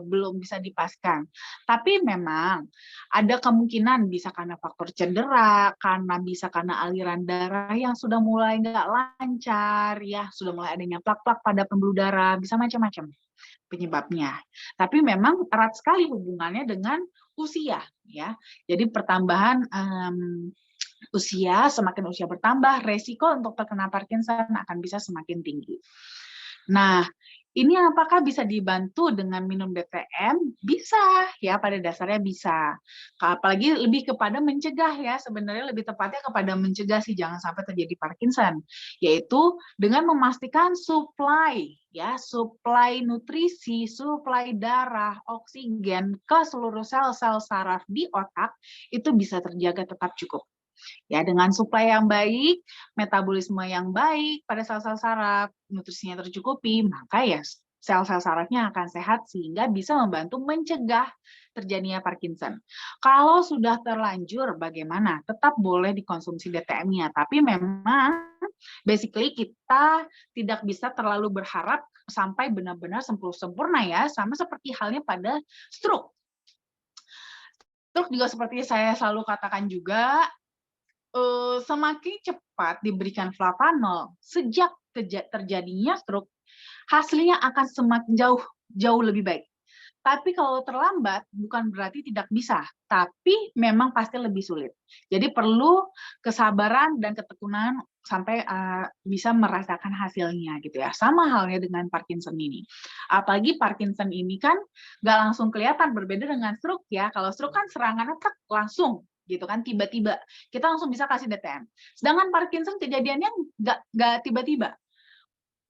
belum bisa dipastikan. Tapi memang ada kemungkinan bisa karena faktor cedera, bisa karena aliran darah yang sudah mulai nggak lancar, ya sudah mulai adanya plak-plak pada pembuluh darah, bisa macam-macam penyebabnya. Tapi memang erat sekali hubungannya dengan usia, ya. Jadi pertambahan usia, semakin usia bertambah, resiko untuk terkena Parkinson akan bisa semakin tinggi. Nah, Ini apakah bisa dibantu dengan minum DTM? Bisa, ya pada dasarnya bisa. Apalagi lebih kepada mencegah ya, sebenarnya lebih tepatnya kepada mencegah sih jangan sampai terjadi Parkinson, yaitu dengan memastikan suplai nutrisi, suplai darah, oksigen ke seluruh sel-sel saraf di otak itu bisa terjaga tetap cukup. Ya, dengan suplai yang baik, metabolisme yang baik pada sel-sel saraf, nutrisinya tercukupi, maka ya sel-sel sarafnya akan sehat sehingga bisa membantu mencegah terjadinya Parkinson. Kalau sudah terlanjur bagaimana? Tetap boleh dikonsumsi DTM-nya, tapi memang basically kita tidak bisa terlalu berharap sampai benar-benar sempurna ya, sama seperti halnya pada stroke. Stroke juga seperti saya selalu katakan juga, semakin cepat diberikan flavanol sejak terjadinya stroke, hasilnya akan semakin jauh lebih baik. Tapi kalau terlambat bukan berarti tidak bisa, tapi memang pasti lebih sulit. Jadi perlu kesabaran dan ketekunan sampai bisa merasakan hasilnya gitu ya. Sama halnya dengan Parkinson ini. Apalagi Parkinson ini kan nggak langsung kelihatan, berbeda dengan stroke ya. Kalau stroke kan serangannya langsung gitu kan, tiba-tiba kita langsung bisa kasih DTM. Sedangkan Parkinson kejadiannya nggak tiba-tiba,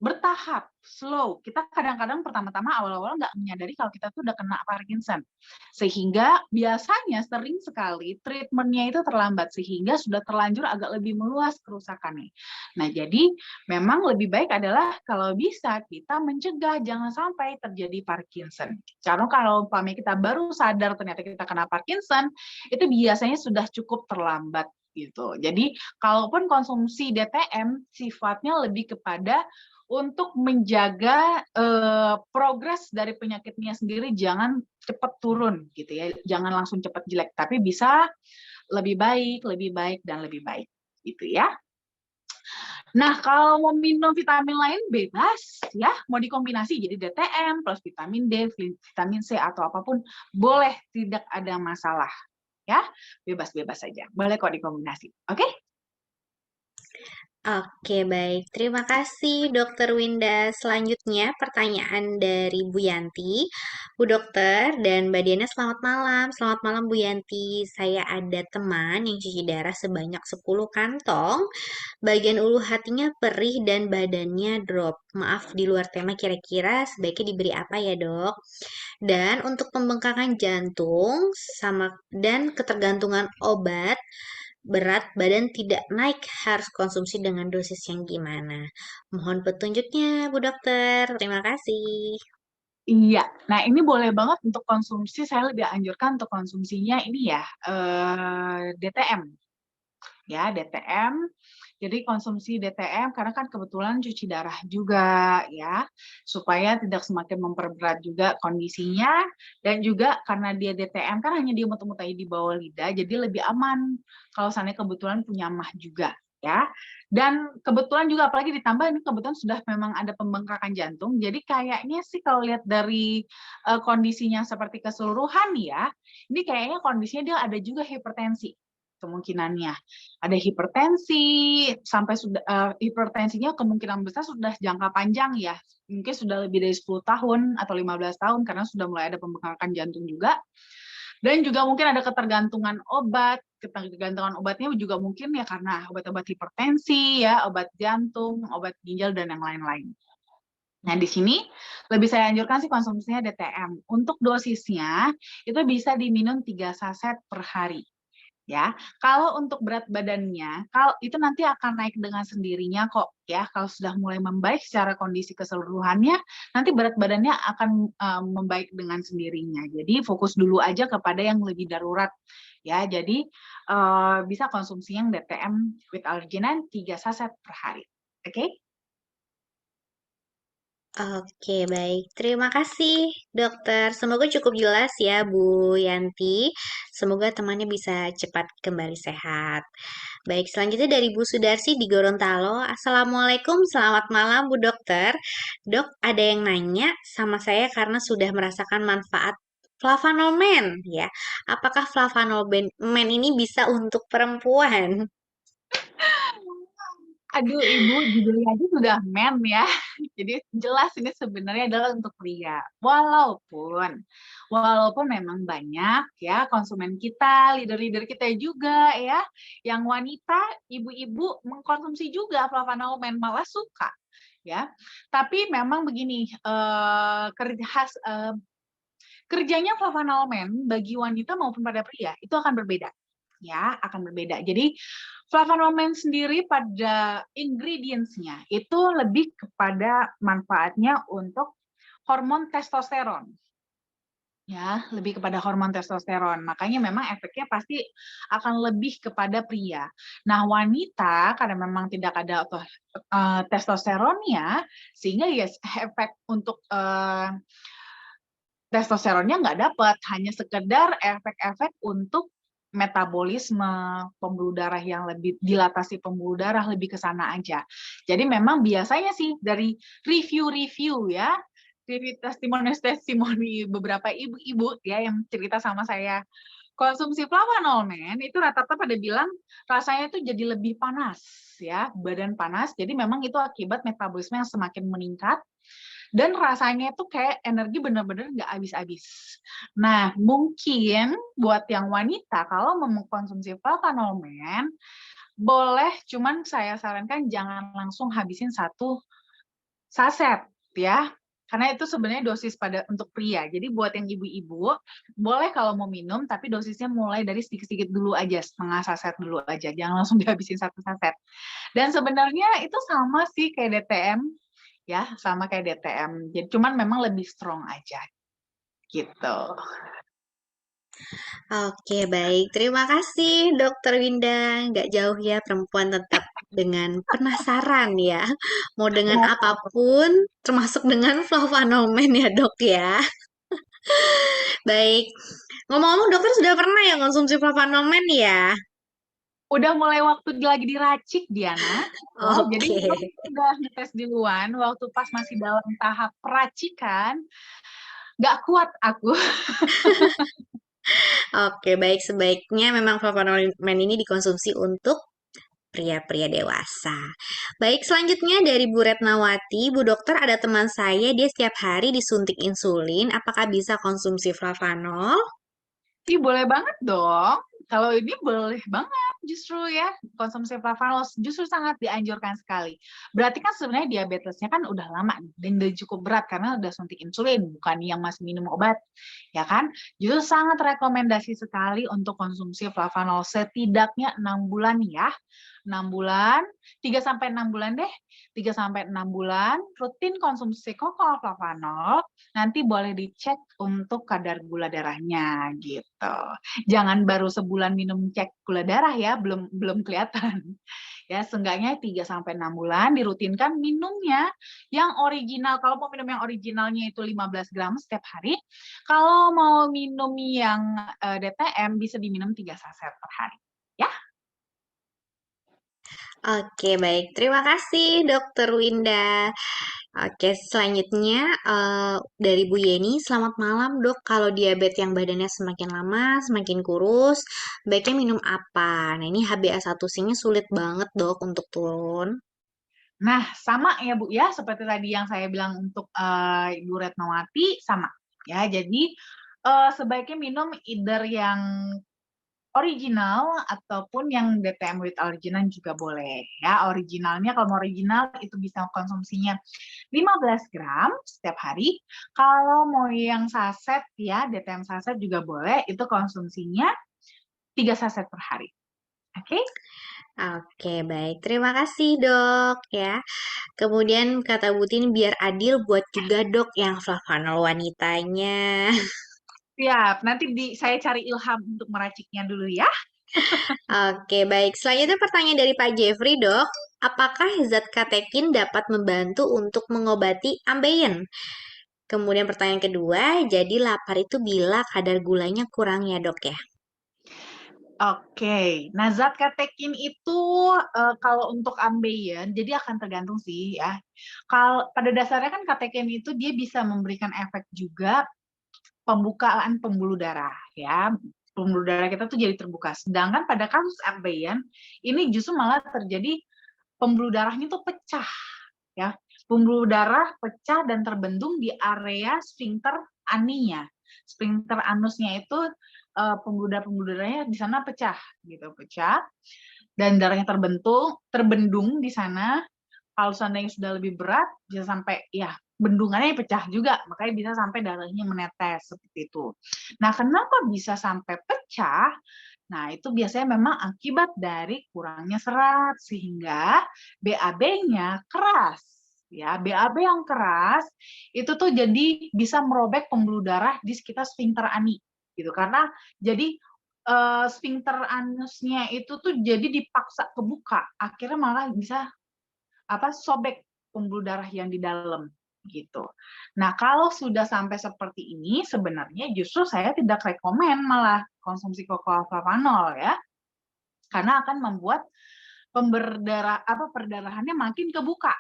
bertahap, slow. Kita kadang-kadang pertama-tama awal-awal nggak menyadari kalau kita tuh udah kena Parkinson. Sehingga biasanya sering sekali treatmentnya itu terlambat, sehingga sudah terlanjur agak lebih meluas kerusakannya. Nah, jadi memang lebih baik adalah kalau bisa kita mencegah jangan sampai terjadi Parkinson. Karena kalau umpamanya kita baru sadar ternyata kita kena Parkinson, itu biasanya sudah cukup terlambat gitu. Jadi, kalaupun konsumsi DTM sifatnya lebih kepada untuk menjaga progres dari penyakitnya sendiri jangan cepat turun gitu ya, jangan langsung cepat jelek, tapi bisa lebih baik, dan lebih baik gitu ya. Nah, kalau mau minum vitamin lain bebas ya, mau dikombinasi jadi DTM plus vitamin D, vitamin C atau apapun boleh, tidak ada masalah ya, bebas-bebas saja, boleh kok dikombinasi, oke? Oke, baik. Terima kasih, Dokter Winda. Selanjutnya, pertanyaan dari Bu Yanti. Bu Dokter dan Mbak Diana, selamat malam. Selamat malam, Bu Yanti. Saya ada teman yang cuci darah sebanyak 10 kantong. Bagian ulu hatinya perih dan badannya drop. Maaf, di luar tema, kira-kira sebaiknya diberi apa ya, Dok? Dan untuk pembengkakan jantung dan ketergantungan obat, berat badan tidak naik, harus konsumsi dengan dosis yang gimana? Mohon petunjuknya, Bu Dokter. Terima kasih. Iya, nah ini boleh banget untuk konsumsi, saya lebih anjurkan untuk konsumsinya ini ya, DTM. Ya, DTM. Jadi konsumsi DTM karena kan kebetulan cuci darah juga ya, supaya tidak semakin memperberat juga kondisinya, dan juga karena dia DTM kan hanya diemut-emut aja di bawah lidah, jadi lebih aman kalau seandainya kebetulan punya mah juga ya. Dan kebetulan juga apalagi ditambah ini kebetulan sudah memang ada pembengkakan jantung, jadi kayaknya sih kalau lihat dari kondisinya seperti keseluruhan ya, ini kayaknya kondisinya dia ada juga hipertensi kemungkinannya. Ada hipertensi, sampai hipertensinya kemungkinan besar sudah jangka panjang ya, mungkin sudah lebih dari 10 tahun atau 15 tahun karena sudah mulai ada pembengkakan jantung juga. Dan juga mungkin ada ketergantungan obat, ketergantungan obatnya juga mungkin ya karena obat-obat hipertensi ya, obat jantung, obat ginjal dan yang lain-lain. Nah, di sini lebih saya anjurkan sih konsumsinya DTM. Untuk dosisnya itu bisa diminum 3 saset per hari. Ya, kalau untuk berat badannya, kalau itu nanti akan naik dengan sendirinya kok ya. Kalau sudah mulai membaik secara kondisi keseluruhannya, nanti berat badannya akan membaik dengan sendirinya. Jadi fokus dulu aja kepada yang lebih darurat ya. Jadi bisa konsumsi yang DTM with allergenan 3 saset per hari. Oke? Oke, baik. Terima kasih, Dokter. Semoga cukup jelas ya, Bu Yanti. Semoga temannya bisa cepat kembali sehat. Baik, selanjutnya dari Bu Sudarsi di Gorontalo. Assalamualaikum, selamat malam, Bu Dokter. Dok, ada yang nanya sama saya karena sudah merasakan manfaat Flavanomen ya. Apakah Flavanomen ini bisa untuk perempuan? Aduh, Ibu, judulnya aja sudah men ya. Jadi jelas ini sebenarnya adalah untuk pria. Walaupun memang banyak ya konsumen kita, leader-leader kita juga ya, yang wanita, ibu-ibu mengkonsumsi juga flavanomen, malah suka ya. Tapi memang begini, kerjanya flavanomen bagi wanita maupun pada pria itu akan berbeda. Ya, akan berbeda. Jadi flavonomen sendiri pada ingredients-nya itu lebih kepada manfaatnya untuk hormon testosteron. Ya, lebih kepada hormon testosteron. Makanya memang efeknya pasti akan lebih kepada pria. Nah, wanita karena memang tidak ada testosteronnya, sehingga ya efek untuk testosteronnya nggak dapat, hanya sekedar efek-efek untuk metabolisme pembuluh darah yang lebih dilatasi pembuluh darah lebih ke sana aja. Jadi memang biasanya sih dari review-review ya, dari testimoni beberapa ibu-ibu ya yang cerita sama saya konsumsi flavanomen itu rata-rata pada bilang rasanya itu jadi lebih panas ya, badan panas. Jadi memang itu akibat metabolisme yang semakin meningkat dan rasanya itu kayak energi benar-benar nggak habis-habis. Nah, mungkin buat yang wanita kalau mau mengkonsumsi flavanomen, boleh, cuman saya sarankan jangan langsung habisin 1 saset ya. Karena itu sebenarnya dosis untuk pria. Jadi buat yang ibu-ibu, boleh kalau mau minum, tapi dosisnya mulai dari sedikit-sedikit dulu aja, setengah saset dulu aja. Jangan langsung dihabisin 1 saset. Dan sebenarnya itu sama sih kayak DTM, ya sama kayak DTM. Jadi cuman memang lebih strong aja gitu. Oke, baik. Terima kasih, Dokter Winda. Nggak jauh ya, perempuan tetap dengan penasaran ya. Mau dengan apapun, termasuk dengan flavanomen ya, Dok ya. Baik. Ngomong-ngomong, dokter sudah pernah ya konsumsi flavanomen ya? Udah mulai waktu lagi diracik Diana, ya, jadi Oke. udah ngetes duluan waktu pas masih dalam tahap peracikan, nggak kuat aku. Oke, baik. Sebaiknya memang flavanomen ini dikonsumsi untuk pria-pria dewasa. Baik, selanjutnya dari Bu Retnawati, Bu Dokter, ada teman saya, dia setiap hari disuntik insulin. Apakah bisa konsumsi flavanol? Ih, boleh banget dong. Kalau ini boleh banget justru ya, konsumsi flavanol justru sangat dianjurkan sekali. Berarti kan sebenarnya diabetesnya kan udah lama nih, dan udah cukup berat karena udah suntik insulin, bukan yang masih minum obat, ya kan? Justru sangat rekomendasi sekali untuk konsumsi flavanol setidaknya 6 bulan ya. 6 bulan, 3-6 bulan deh. 3-6 bulan rutin konsumsi flavanol, nanti boleh dicek untuk kadar gula darahnya gitu. Jangan baru sebulan minum cek gula darah ya, belum kelihatan. Ya, seenggaknya 3-6 bulan dirutinkan minumnya yang original. Kalau mau minum yang originalnya itu 15 gram setiap hari. Kalau mau minum yang DTM bisa diminum 3 saset per hari. Ya. Oke, baik. Terima kasih, Dokter Winda. Oke, selanjutnya dari Bu Yeni, selamat malam dok. Kalau diabetes yang badannya semakin lama, semakin kurus, baiknya minum apa? Nah ini HbA1c-nya sulit banget dok untuk turun. Nah, sama ya Bu ya, seperti tadi yang saya bilang untuk Ibu Retnawati, sama. Ya, jadi sebaiknya minum either yang original ataupun yang DTM with original juga boleh ya. Originalnya kalau mau original itu bisa konsumsinya 15 gram setiap hari. Kalau mau yang saset ya, DTM saset juga boleh, itu konsumsinya 3 saset per hari. Oke? Oke, baik. Terima kasih dok ya. Kemudian kata Butin biar adil buat juga dok yang flavanol wanitanya. Siap, nanti saya cari ilham untuk meraciknya dulu ya. Oke, baik. Selanjutnya pertanyaan dari Pak Jeffrey, dok. Apakah zat katekin dapat membantu untuk mengobati ambeien? Kemudian pertanyaan kedua, jadi lapar itu bila kadar gulanya kurang ya, dok ya? Oke, nah zat katekin itu kalau untuk ambeien, jadi akan tergantung sih ya. Kalau pada dasarnya kan katekin itu dia bisa memberikan efek juga pembukaan pembuluh darah ya. Pembuluh darah kita tuh jadi terbuka. Sedangkan pada kasus ambeien ini justru malah terjadi pembuluh darahnya tuh pecah, ya. Pembuluh darah pecah dan terbendung di area sphincter aninya. Sphincter anusnya itu pembuluh darahnya di sana pecah, gitu, pecah. Dan darahnya terbendung di sana. Kalau seandainya sudah lebih berat, bisa sampai ya bendungannya pecah juga, makanya bisa sampai darahnya menetes seperti itu. Nah, kenapa bisa sampai pecah? Nah, itu biasanya memang akibat dari kurangnya serat sehingga BAB-nya keras. Ya, BAB yang keras itu tuh jadi bisa merobek pembuluh darah di sekitar sphincter ani gitu. Karena jadi sphincter anusnya itu tuh jadi dipaksa kebuka, akhirnya malah bisa sobek pembuluh darah yang di dalam gitu. Nah, kalau sudah sampai seperti ini, sebenarnya justru saya tidak rekomen malah konsumsi kokoalfavanol ya, karena akan membuat perdarahannya makin kebuka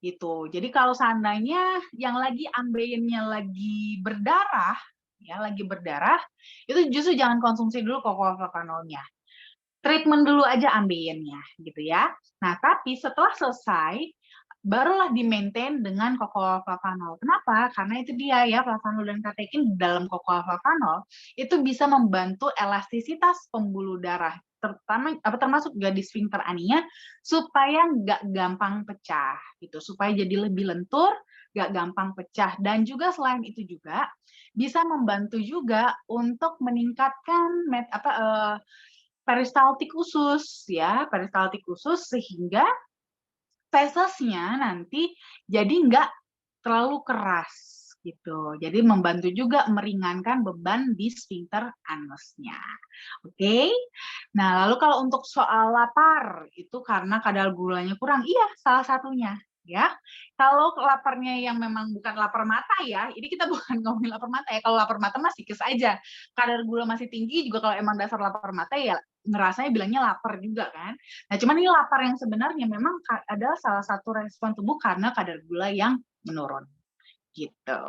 gitu. Jadi kalau seandainya yang lagi ambeiennya lagi berdarah, itu justru jangan konsumsi dulu kokoalfavanolnya. Treatment dulu aja ambeiennya gitu ya. Nah, tapi setelah selesai barulah di-maintain dengan kokoalfavanol. Kenapa? Karena itu dia ya, flavanol dan katekin di dalam kokoalfavanol itu bisa membantu elastisitas pembuluh darah, termasuk juga di sphincter aninya supaya nggak gampang pecah gitu, supaya jadi lebih lentur, nggak gampang pecah. Dan juga selain itu juga bisa membantu juga untuk meningkatkan peristaltik usus ya, peristaltik usus sehingga fesesnya nanti jadi nggak terlalu keras gitu. Jadi membantu juga meringankan beban di sphincter anusnya. Oke. Nah, lalu kalau untuk soal lapar itu karena kadar gulanya kurang, iya salah satunya ya. Kalau laparnya yang memang bukan lapar mata ya, ini kita bukan ngomongin lapar mata ya. Kalau lapar mata masih sikis aja. Kadar gula masih tinggi juga kalau emang dasar lapar mata ya ngerasanya bilangnya lapar juga kan. Nah, cuman ini lapar yang sebenarnya memang adalah salah satu respon tubuh karena kadar gula yang menurun. Gitu.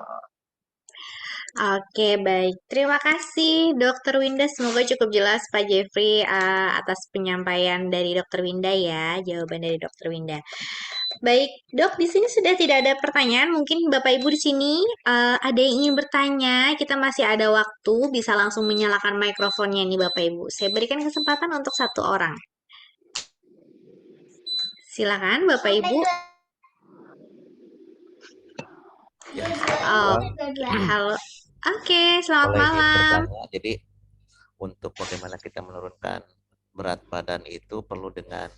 Oke, baik. Terima kasih, Dokter Winda. Semoga cukup jelas, Pak Jeffrey, atas penyampaian dari Dokter Winda ya, jawaban dari Dokter Winda. Baik, Dok, di sini sudah tidak ada pertanyaan. Mungkin Bapak Ibu di sini ada yang ingin bertanya. Kita masih ada waktu, bisa langsung menyalakan mikrofonnya nih, Bapak Ibu. Saya berikan kesempatan untuk satu orang. Silakan, Bapak Ibu. Ya, Oh, halo. Oke, selamat boleh malam. bertanya. Jadi untuk bagaimana kita menurunkan berat badan itu perlu dengan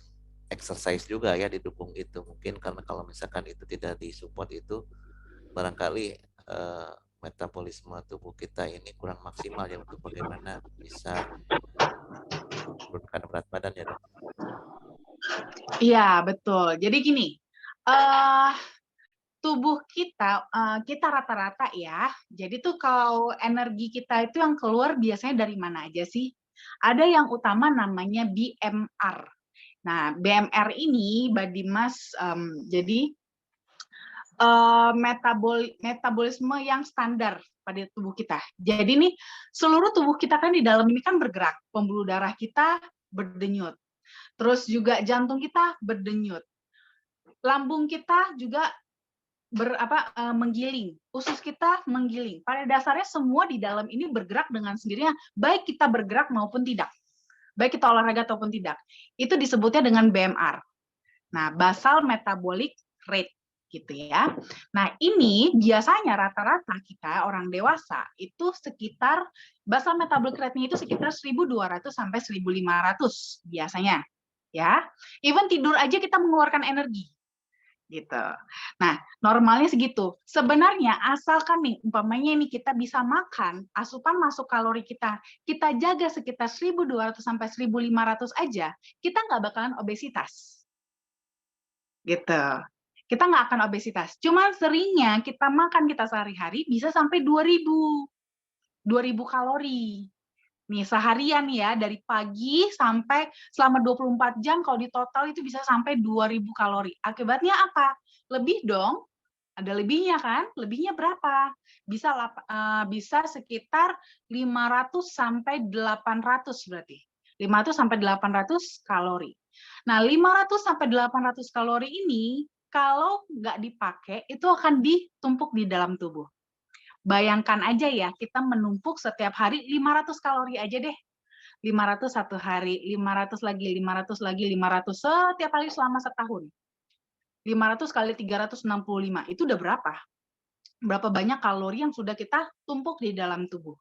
exercise juga ya, didukung itu. Mungkin karena kalau misalkan itu tidak disupport itu barangkali metabolisme tubuh kita ini kurang maksimal ya untuk bagaimana bisa menurunkan berat badan ya, Dok. Iya, betul. Jadi gini, tubuh kita rata-rata ya. Jadi tuh kalau energi kita itu yang keluar biasanya dari mana aja sih? Ada yang utama namanya BMR. Nah, BMR ini body mass, jadi metabolisme yang standar pada tubuh kita. Jadi nih seluruh tubuh kita kan di dalam ini kan bergerak, pembuluh darah kita berdenyut, terus juga jantung kita berdenyut, lambung kita juga menggiling, usus kita menggiling. Pada dasarnya semua di dalam ini bergerak dengan sendirinya, baik kita bergerak maupun tidak, baik kita olahraga ataupun tidak. Itu disebutnya dengan BMR. Nah, basal metabolic rate gitu ya. Nah, ini biasanya rata-rata kita orang dewasa itu sekitar basal metabolic rate-nya itu sekitar 1.200 sampai 1.500 biasanya. Ya. Even tidur aja kita mengeluarkan energi. Gitu. Nah, normalnya segitu. Sebenarnya asalkan nih, umpamanya ini kita bisa makan, asupan masuk kalori kita jaga sekitar 1.200 sampai 1.500 aja, kita nggak bakalan obesitas. Gitu. Kita nggak akan obesitas. Cuman seringnya kita makan kita sehari-hari bisa sampai 2.000 kalori. Nih seharian ya, dari pagi sampai selama 24 jam kalau di total itu bisa sampai 2.000 kalori. Akibatnya apa? Lebih dong. Ada lebihnya kan? Lebihnya berapa? Bisa sekitar 500 sampai 800 berarti. 500 sampai 800 kalori. Nah, 500 sampai 800 kalori ini kalau nggak dipakai itu akan ditumpuk di dalam tubuh. Bayangkan aja ya, kita menumpuk setiap hari 500 kalori aja deh. 500 satu hari, 500 lagi, 500 lagi, 500 setiap hari selama setahun. 500 kali 365, itu udah berapa? Berapa banyak kalori yang sudah kita tumpuk di dalam tubuh.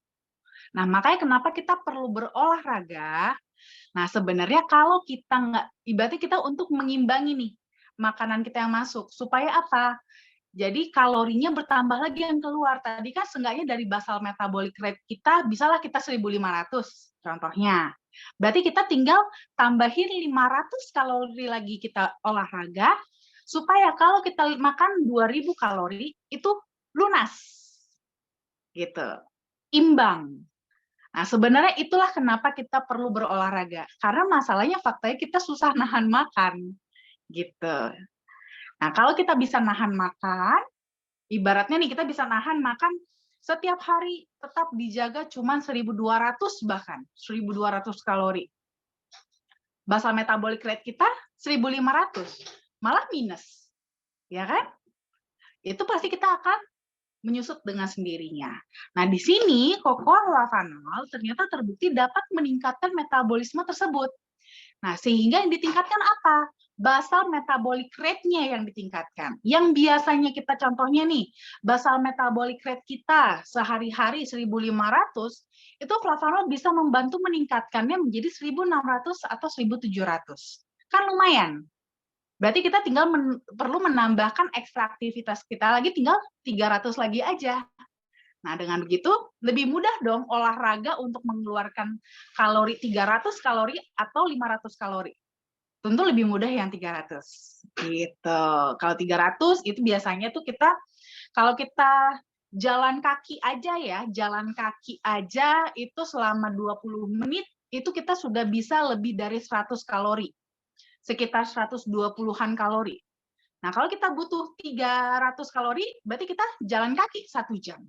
Nah, makanya kenapa kita perlu berolahraga. Nah, sebenarnya kalau kita nggak, ibaratnya kita untuk mengimbangi nih makanan kita yang masuk. Supaya apa? Jadi kalorinya bertambah lagi yang keluar. Tadi kan seenggaknya dari basal metabolic rate kita, bisalah kita 1.500 contohnya. Berarti kita tinggal tambahin 500 kalori lagi kita olahraga, supaya kalau kita makan 2.000 kalori, itu lunas. Gitu. Imbang. Nah, sebenarnya itulah kenapa kita perlu berolahraga. Karena masalahnya faktanya kita susah nahan makan. Gitu. Nah, kalau kita bisa nahan makan, ibaratnya nih kita bisa nahan makan setiap hari tetap dijaga cuman 1.200 bahkan, 1.200 kalori. Basal metabolic rate kita 1.500, malah minus. Ya kan? Itu pasti kita akan menyusut dengan sendirinya. Nah, di sini Cocoa-Lavanol ternyata terbukti dapat meningkatkan metabolisme tersebut. Nah, sehingga yang ditingkatkan apa? Basal metabolic rate-nya yang ditingkatkan. Yang biasanya kita contohnya nih, basal metabolic rate kita sehari-hari 1.500, itu flavanol bisa membantu meningkatkannya menjadi 1.600 atau 1.700. Kan lumayan. Berarti kita tinggal perlu menambahkan ekstra aktivitas kita lagi, tinggal 300 lagi aja. Nah, dengan begitu lebih mudah dong olahraga untuk mengeluarkan kalori 300 kalori atau 500 kalori. Tentu lebih mudah yang 300. Gitu. Kalau 300 itu biasanya tuh kita, kalau kita jalan kaki aja ya, jalan kaki aja itu selama 20 menit, itu kita sudah bisa lebih dari 100 kalori. Sekitar 120-an kalori. Nah, kalau kita butuh 300 kalori, berarti kita jalan kaki 1 jam.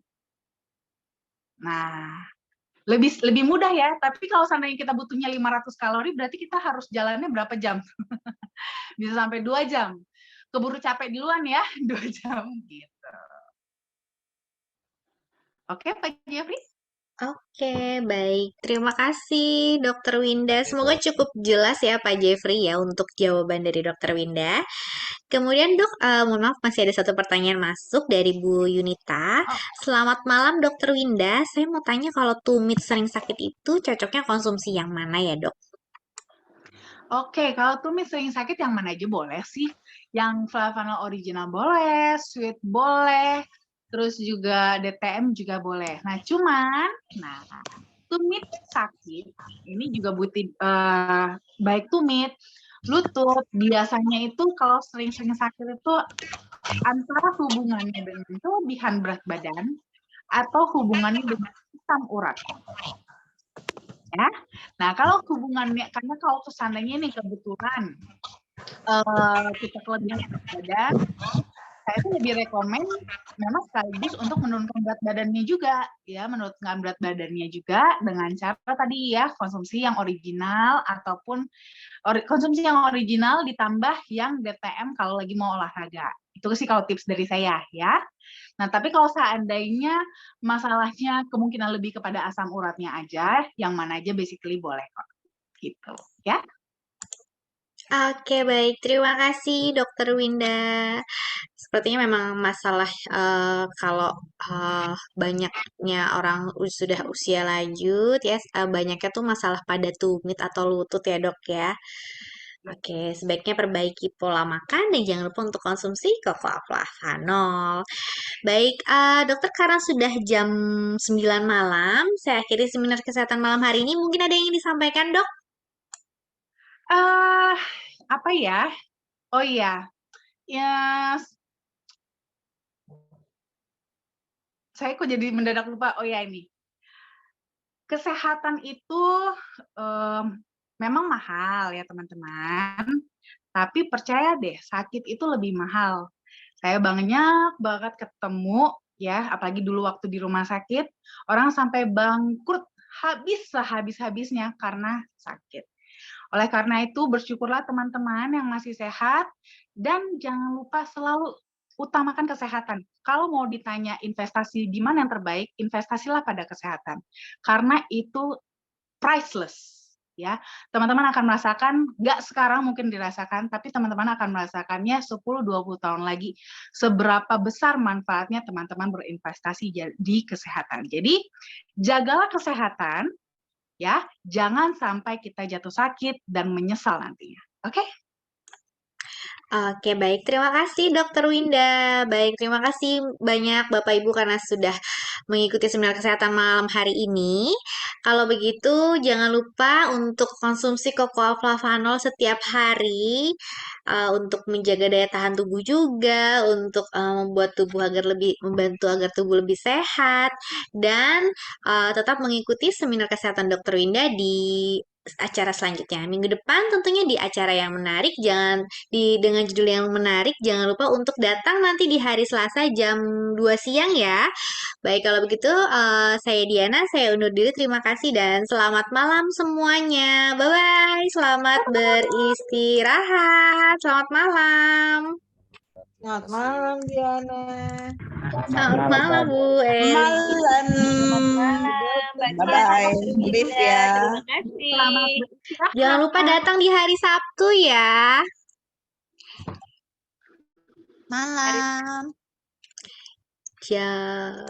Nah, lebih mudah ya, tapi kalau seandainya kita butuhnya 500 kalori, berarti kita harus jalannya berapa jam? Bisa sampai 2 jam. Keburu capek duluan ya, 2 jam gitu. Oke, Pak Jeffrey? Oke, baik. Terima kasih, Dokter Winda. Semoga cukup jelas ya, Pak Jeffrey, ya, untuk jawaban dari Dokter Winda. Kemudian, Dok, mohon maaf, masih ada satu pertanyaan masuk dari Bu Yunita. Selamat malam, Dokter Winda. Saya mau tanya kalau tumit sering sakit itu cocoknya konsumsi yang mana ya, Dok? Oke, kalau tumit sering sakit yang mana aja boleh sih. Yang flavanol original boleh, sweet boleh, terus juga DTM juga boleh. Nah, cuman, tumit sakit, ini juga baik tumit, lutut, biasanya itu kalau sering-sering sakit itu antara hubungannya dengan kelebihan berat badan atau hubungannya dengan asam urat. Ya. Nah, kalau hubungannya, karena kalau seandainya nih kebetulan kita kelebihan berat badan, saya itu lebih rekomen memang sekaligus untuk menurunkan berat badannya juga, ya, menurunkan berat badannya juga dengan cara tadi ya, konsumsi yang original ataupun konsumsi yang original ditambah yang DTM kalau lagi mau olahraga. Itu sih kalau tips dari saya ya. Nah, tapi kalau seandainya masalahnya kemungkinan lebih kepada asam uratnya aja, yang mana aja basically boleh kok. Gitu ya. Oke, baik. Terima kasih, Dokter Winda. Sepertinya memang masalah kalau banyaknya orang sudah usia lanjut, ya, banyaknya tuh masalah pada tumit atau lutut ya, Dok ya. Oke, sebaiknya perbaiki pola makan dan jangan lupa untuk konsumsi Cocoa-Lavanol. Baik, dokter, karena sudah jam 9 malam, saya akhiri seminar kesehatan malam hari ini. Mungkin ada yang ingin disampaikan, Dok? Apa ya? Oh iya, ya saya kok jadi mendadak lupa. Oh ya, ini kesehatan itu memang mahal ya teman-teman. Tapi percaya deh, sakit itu lebih mahal. Saya banyak banget ketemu ya, apalagi dulu waktu di rumah sakit, orang sampai bangkrut habis-habisnya karena sakit. Oleh karena itu, bersyukurlah teman-teman yang masih sehat, dan jangan lupa selalu utamakan kesehatan. Kalau mau ditanya investasi di mana yang terbaik, investasilah pada kesehatan. Karena itu priceless. Ya, teman-teman akan merasakan, nggak sekarang mungkin dirasakan, tapi teman-teman akan merasakannya 10-20 tahun lagi, seberapa besar manfaatnya teman-teman berinvestasi di kesehatan. Jadi, jagalah kesehatan, ya, jangan sampai kita jatuh sakit dan menyesal nantinya. Oke? Oke, baik. Terima kasih Dokter Winda. Baik, terima kasih banyak Bapak Ibu karena sudah mengikuti seminar kesehatan malam hari ini. Kalau begitu, jangan lupa untuk konsumsi Cocoa Flavanol setiap hari untuk menjaga daya tahan tubuh juga, untuk membuat tubuh agar lebih membantu agar tubuh lebih sehat dan tetap mengikuti seminar kesehatan Dokter Winda di acara selanjutnya. Minggu depan tentunya di acara yang menarik, dengan judul yang menarik. Jangan lupa untuk datang nanti di hari Selasa jam 2 siang ya. Baik, kalau begitu saya Diana, saya undur diri. Terima kasih dan selamat malam semuanya. Bye-bye. Selamat beristirahat. Selamat malam. Selamat malam, Diana. Selamat malam, Bu Eli. Malam. Bye-bye. Brief ya. Terima kasih. Selamat beristirahat. Jangan lupa datang di hari Sabtu ya. Malam. Jam